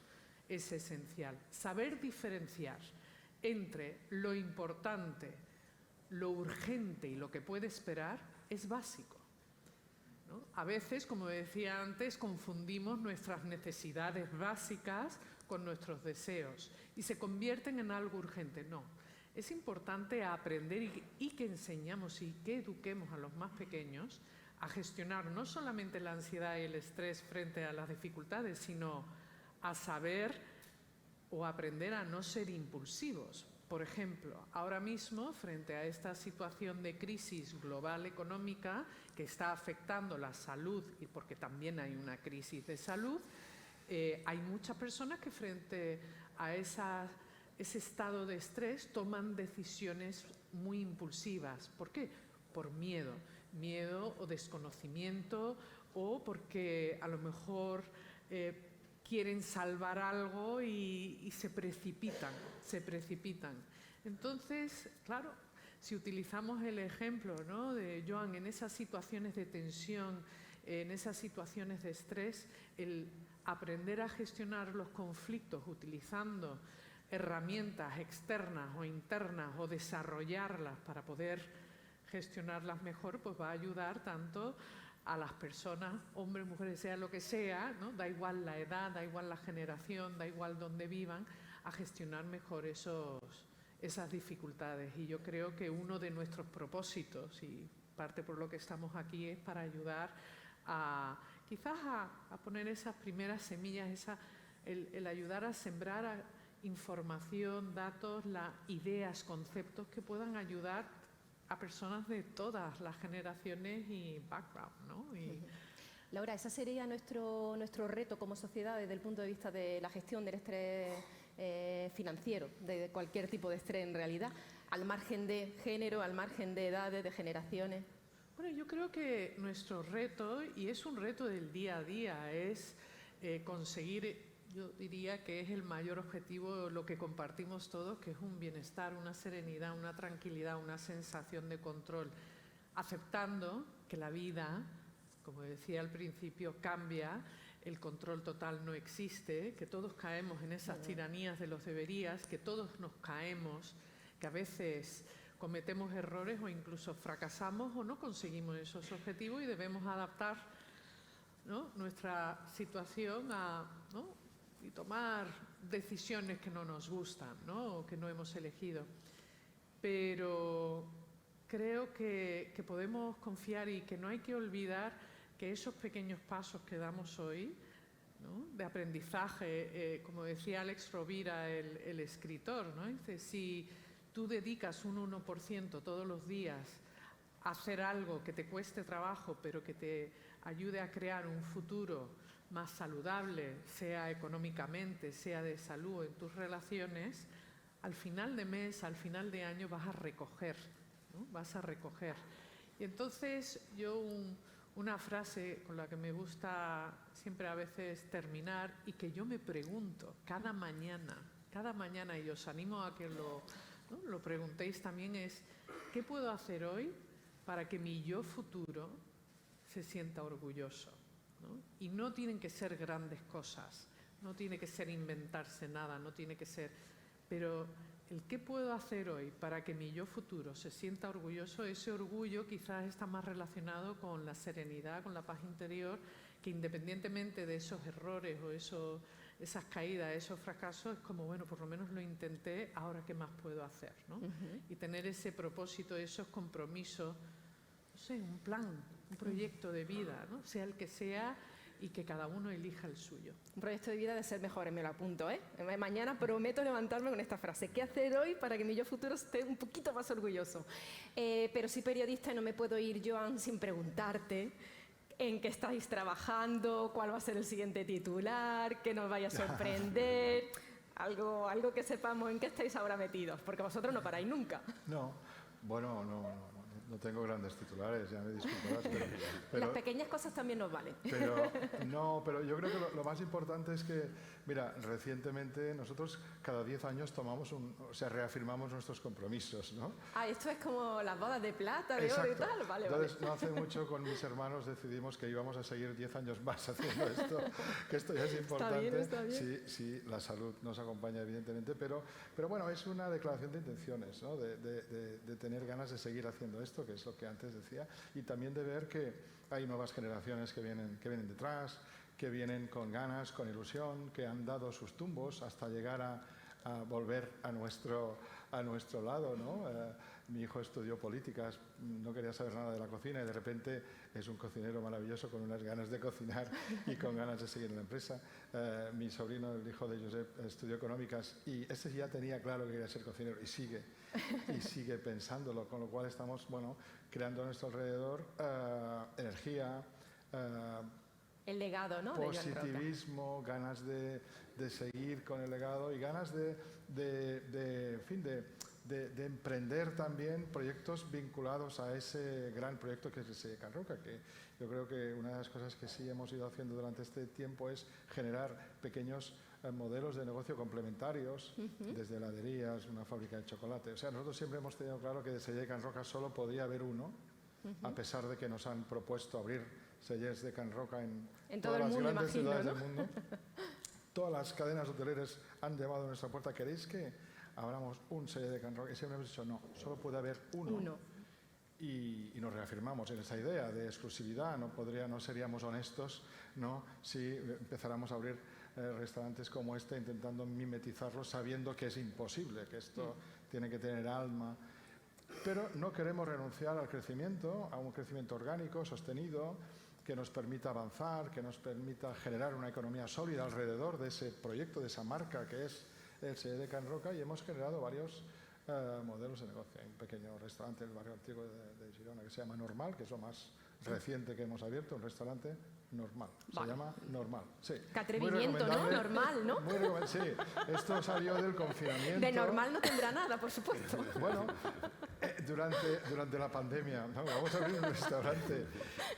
[SPEAKER 3] es esencial. Saber diferenciar entre lo importante, lo urgente y lo que puede esperar es básico, ¿no? A veces, como decía antes, confundimos nuestras necesidades básicas con nuestros deseos y se convierten en algo urgente. No, es importante aprender y que enseñamos y que eduquemos a los más pequeños a gestionar no solamente la ansiedad y el estrés frente a las dificultades, sino a saber o aprender a no ser impulsivos. Por ejemplo, ahora mismo, frente a esta situación de crisis global económica que está afectando la salud, y porque también hay una crisis de salud, hay muchas personas que frente a ese estado de estrés toman decisiones muy impulsivas. ¿Por qué? Por miedo o desconocimiento, o porque a lo mejor quieren salvar algo y se precipitan. Entonces, claro, si utilizamos el ejemplo, ¿no? de Joan en esas situaciones de tensión, en esas situaciones de estrés, el aprender a gestionar los conflictos utilizando herramientas externas o internas o desarrollarlas para poder gestionarlas mejor, pues va a ayudar tanto a las personas, hombres, mujeres, sea lo que sea, ¿no? Da igual la edad, da igual la generación, da igual dónde vivan, a gestionar mejor esas dificultades. Y yo creo que uno de nuestros propósitos, y parte por lo que estamos aquí, es para ayudar a quizás a poner esas primeras semillas, el ayudar a sembrar información, datos, ideas, conceptos que puedan ayudar a personas de todas las generaciones y background, ¿no?
[SPEAKER 1] Laura, ese sería nuestro reto como sociedad desde el punto de vista de la gestión del estrés financiero, de cualquier tipo de estrés en realidad, al margen de género, al margen de edades, de generaciones.
[SPEAKER 3] Bueno, yo creo que nuestro reto, y es un reto del día a día, es conseguir, yo diría que es el mayor objetivo, lo que compartimos todos, que es un bienestar, una serenidad, una tranquilidad, una sensación de control, aceptando que la vida, como decía al principio, cambia, el control total no existe, que todos caemos en esas tiranías de los deberías, que todos nos caemos, que a veces cometemos errores o incluso fracasamos o no conseguimos esos objetivos y debemos adaptar, ¿no? nuestra situación ¿no? y tomar decisiones que no nos gustan, ¿no? o que no hemos elegido. Pero creo que podemos confiar y que no hay que olvidar que esos pequeños pasos que damos hoy, ¿no? de aprendizaje, como decía Alex Rovira, el escritor, ¿no? dice, si tú dedicas un 1% todos los días a hacer algo que te cueste trabajo, pero que te ayude a crear un futuro más saludable, sea económicamente, sea de salud, en tus relaciones, al final de mes, al final de año vas a recoger, ¿no? Vas a recoger. Y entonces yo una frase con la que me gusta siempre a veces terminar y que yo me pregunto cada mañana, y os animo a que lo preguntéis también, es ¿qué puedo hacer hoy para que mi yo futuro se sienta orgulloso? ¿No? Y no tienen que ser grandes cosas, no tiene que ser inventarse nada, no tiene que ser... Pero el qué puedo hacer hoy para que mi yo futuro se sienta orgulloso, ese orgullo quizás está más relacionado con la serenidad, con la paz interior, que independientemente de esos errores o esas caídas, esos fracasos, es como, bueno, por lo menos lo intenté, ahora qué más puedo hacer, ¿no? Y tener ese propósito, esos compromisos, no sé, un plan, un proyecto de vida, ¿no? Sea el que sea, y que cada uno elija el suyo.
[SPEAKER 1] Un proyecto de vida de ser mejores, me lo apunto, ¿eh? Mañana prometo levantarme con esta frase. ¿Qué hacer hoy para que mi yo futuro esté un poquito más orgulloso? Pero soy periodista y no me puedo ir, Joan, sin preguntarte en qué estáis trabajando, cuál va a ser el siguiente titular, qué nos vaya a sorprender, algo que sepamos en qué estáis ahora metidos, porque vosotros no paráis nunca.
[SPEAKER 4] No, bueno, no tengo grandes titulares, ya me disculparás, pero
[SPEAKER 1] las pequeñas cosas también nos valen.
[SPEAKER 4] Pero yo creo que lo más importante es que, mira, recientemente nosotros cada 10 años reafirmamos nuestros compromisos, ¿no?
[SPEAKER 1] Ah, esto es como las bodas de plata, de oro y tal, vale.
[SPEAKER 4] Entonces, no hace mucho con mis hermanos decidimos que íbamos a seguir 10 años más haciendo esto, que esto ya es importante.
[SPEAKER 1] Está bien.
[SPEAKER 4] Sí, la salud nos acompaña evidentemente, pero bueno, es una declaración de intenciones, ¿no? De tener ganas de seguir haciendo esto, que es lo que antes decía, y también de ver que hay nuevas generaciones que vienen detrás, que vienen con ganas, con ilusión, que han dado sus tumbos hasta llegar a volver a nuestro lado, ¿no? Mi hijo estudió políticas, no quería saber nada de la cocina y de repente es un cocinero maravilloso con unas ganas de cocinar y con ganas de seguir en la empresa. Mi sobrino, el hijo de Josep, estudió económicas y ese ya tenía claro que quería ser cocinero y sigue pensándolo, con lo cual estamos, bueno, creando a nuestro alrededor energía,
[SPEAKER 1] el legado, ¿no?
[SPEAKER 4] positivismo, ganas de seguir con el legado y ganas de emprender también proyectos vinculados a ese gran proyecto que es SEE Can Roca, que yo creo que una de las cosas que sí hemos ido haciendo durante este tiempo es generar pequeños modelos de negocio complementarios, desde heladerías, una fábrica de chocolate. O sea, nosotros siempre hemos tenido claro que de SEE Can Roca solo podía haber uno, a pesar de que nos han propuesto abrir sellers de Can Roca en todas las grandes ciudades del mundo. Todas las cadenas hoteleras han llevado a nuestra puerta, ¿queréis que abramos un seller de Can Roca? Y siempre hemos dicho, no, solo puede haber uno. Y nos reafirmamos en esa idea de exclusividad. No seríamos honestos, ¿no?, si empezáramos a abrir restaurantes como este intentando mimetizarlos sabiendo que es imposible, que esto tiene que tener alma. Pero no queremos renunciar al crecimiento, a un crecimiento orgánico, sostenido, que nos permita avanzar, que nos permita generar una economía sólida alrededor de ese proyecto, de esa marca que es el SEE Can Roca, y hemos generado varios modelos de negocio. Hay un pequeño restaurante en el barrio antiguo de Girona que se llama Normal, que es lo más reciente que hemos abierto, un restaurante normal. Se llama Normal. Sí.
[SPEAKER 1] Qué atrevimiento, ¿no? Normal, ¿no?
[SPEAKER 4] Muy recomendable, sí. Esto salió del confinamiento.
[SPEAKER 1] De normal no tendrá nada, por supuesto.
[SPEAKER 4] Bueno, durante la pandemia, ¿no? Vamos a abrir un restaurante.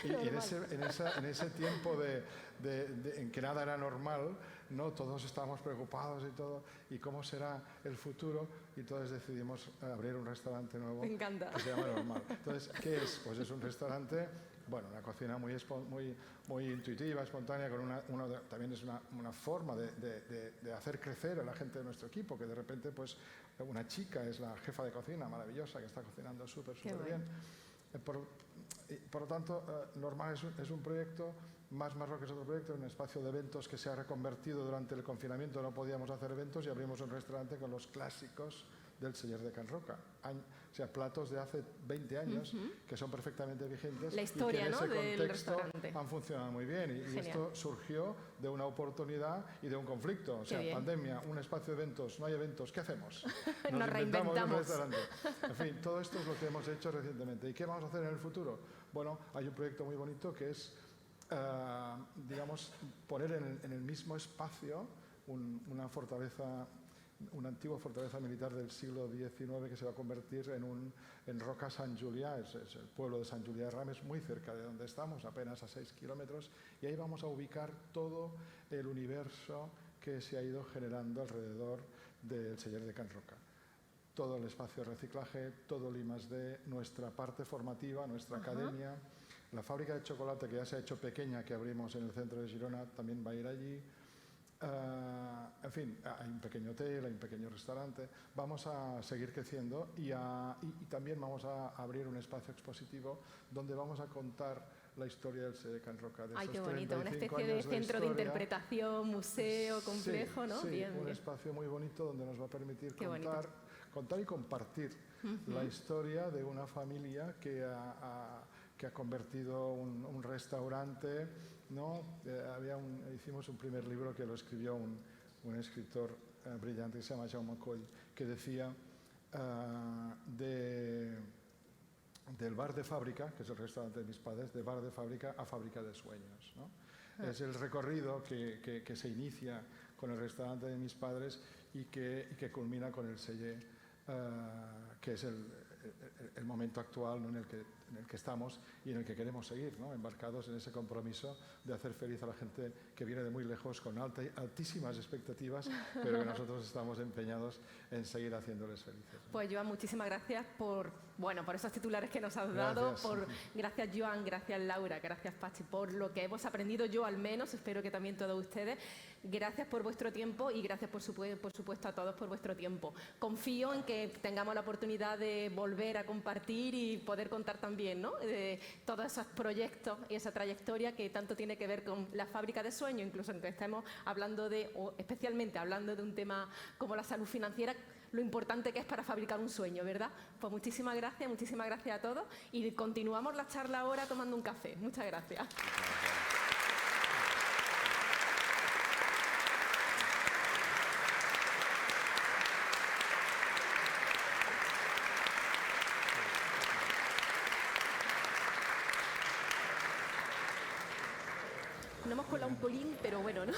[SPEAKER 4] Y en ese tiempo en que nada era normal, ¿no?, todos estábamos preocupados y todo, y cómo será el futuro, y entonces decidimos abrir un restaurante nuevo.
[SPEAKER 1] Me encanta.
[SPEAKER 4] Que se llama Normal. Entonces, ¿qué es? Pues es un restaurante, bueno, una cocina muy intuitiva, espontánea, también es una forma de hacer crecer a la gente de nuestro equipo, que de repente, pues, una chica es la jefa de cocina maravillosa, que está cocinando súper bien. Por lo tanto, Normal es un proyecto, Más Marroque es otro proyecto, un espacio de eventos que se ha reconvertido durante el confinamiento. No podíamos hacer eventos y abrimos un restaurante con los clásicos del seller de Can Roca. O sea, platos de hace 20 años que son perfectamente vigentes.
[SPEAKER 1] La historia,
[SPEAKER 4] y que en ese
[SPEAKER 1] del
[SPEAKER 4] contexto
[SPEAKER 1] restaurante
[SPEAKER 4] han funcionado muy bien. Y esto surgió de una oportunidad y de un conflicto. O sea, pandemia, un espacio de eventos, no hay eventos, ¿qué hacemos?
[SPEAKER 1] Nos
[SPEAKER 4] inventamos
[SPEAKER 1] reinventamos.
[SPEAKER 4] un restaurante. En fin, todo esto es lo que hemos hecho recientemente. ¿Y qué vamos a hacer en el futuro? Bueno, hay un proyecto muy bonito que es digamos, poner en el mismo espacio una fortaleza, una antigua fortaleza militar del siglo XIX que se va a convertir en Roca Sant Julià, es el pueblo de Sant Julià de Ramis, muy cerca de donde estamos, apenas a 6 kilómetros, y ahí vamos a ubicar todo el universo que se ha ido generando alrededor del Celler de Can Roca. Todo el espacio de reciclaje, todo el I+D, nuestra parte formativa, nuestra academia, la fábrica de chocolate que ya se ha hecho pequeña, que abrimos en el centro de Girona, también va a ir allí. En fin, hay un pequeño hotel, hay un pequeño restaurante. Vamos a seguir creciendo y también vamos a abrir un espacio expositivo donde vamos a contar la historia del Celler de Can Roca. De
[SPEAKER 1] Ay, qué
[SPEAKER 4] esos
[SPEAKER 1] bonito, una
[SPEAKER 4] 35
[SPEAKER 1] especie de
[SPEAKER 4] años
[SPEAKER 1] centro de
[SPEAKER 4] historia.
[SPEAKER 1] interpretación, museo complejo, ¿no?
[SPEAKER 4] Sí,
[SPEAKER 1] Bien,
[SPEAKER 4] un
[SPEAKER 1] bien.
[SPEAKER 4] espacio muy bonito donde nos va a permitir
[SPEAKER 1] Qué bonito.
[SPEAKER 4] contar y compartir la historia de una familia que ha convertido un restaurante, ¿no? Hicimos un primer libro que lo escribió un escritor brillante que se llama Jaume Coll, que decía del bar de fábrica, que es el restaurante de mis padres, de bar de fábrica a fábrica de sueños, ¿no? Es el recorrido que se inicia con el restaurante de mis padres y que culmina con el Celler, que es el momento actual, ¿no? en el que estamos y en el que queremos seguir, ¿no? Embarcados en ese compromiso de hacer feliz a la gente que viene de muy lejos con altísimas expectativas, pero que nosotros estamos empeñados en seguir haciéndoles felices, ¿no?
[SPEAKER 1] Pues Joan, muchísimas gracias por esos titulares que nos has dado.
[SPEAKER 4] Gracias.
[SPEAKER 1] Gracias Joan, gracias Laura, gracias Pachi, por lo que hemos aprendido, yo al menos, espero que también todos ustedes. Gracias por vuestro tiempo y gracias por supuesto a todos por vuestro tiempo. Confío en que tengamos la oportunidad de volver a compartir y poder contar también, ¿no? De todos esos proyectos y esa trayectoria que tanto tiene que ver con la fábrica de sueños, incluso aunque estemos hablando o especialmente hablando de un tema como la salud financiera, lo importante que es para fabricar un sueño, ¿verdad? Pues muchísimas gracias a todos y continuamos la charla ahora tomando un café. Muchas gracias. No hemos colado un polín, pero bueno, ¿no?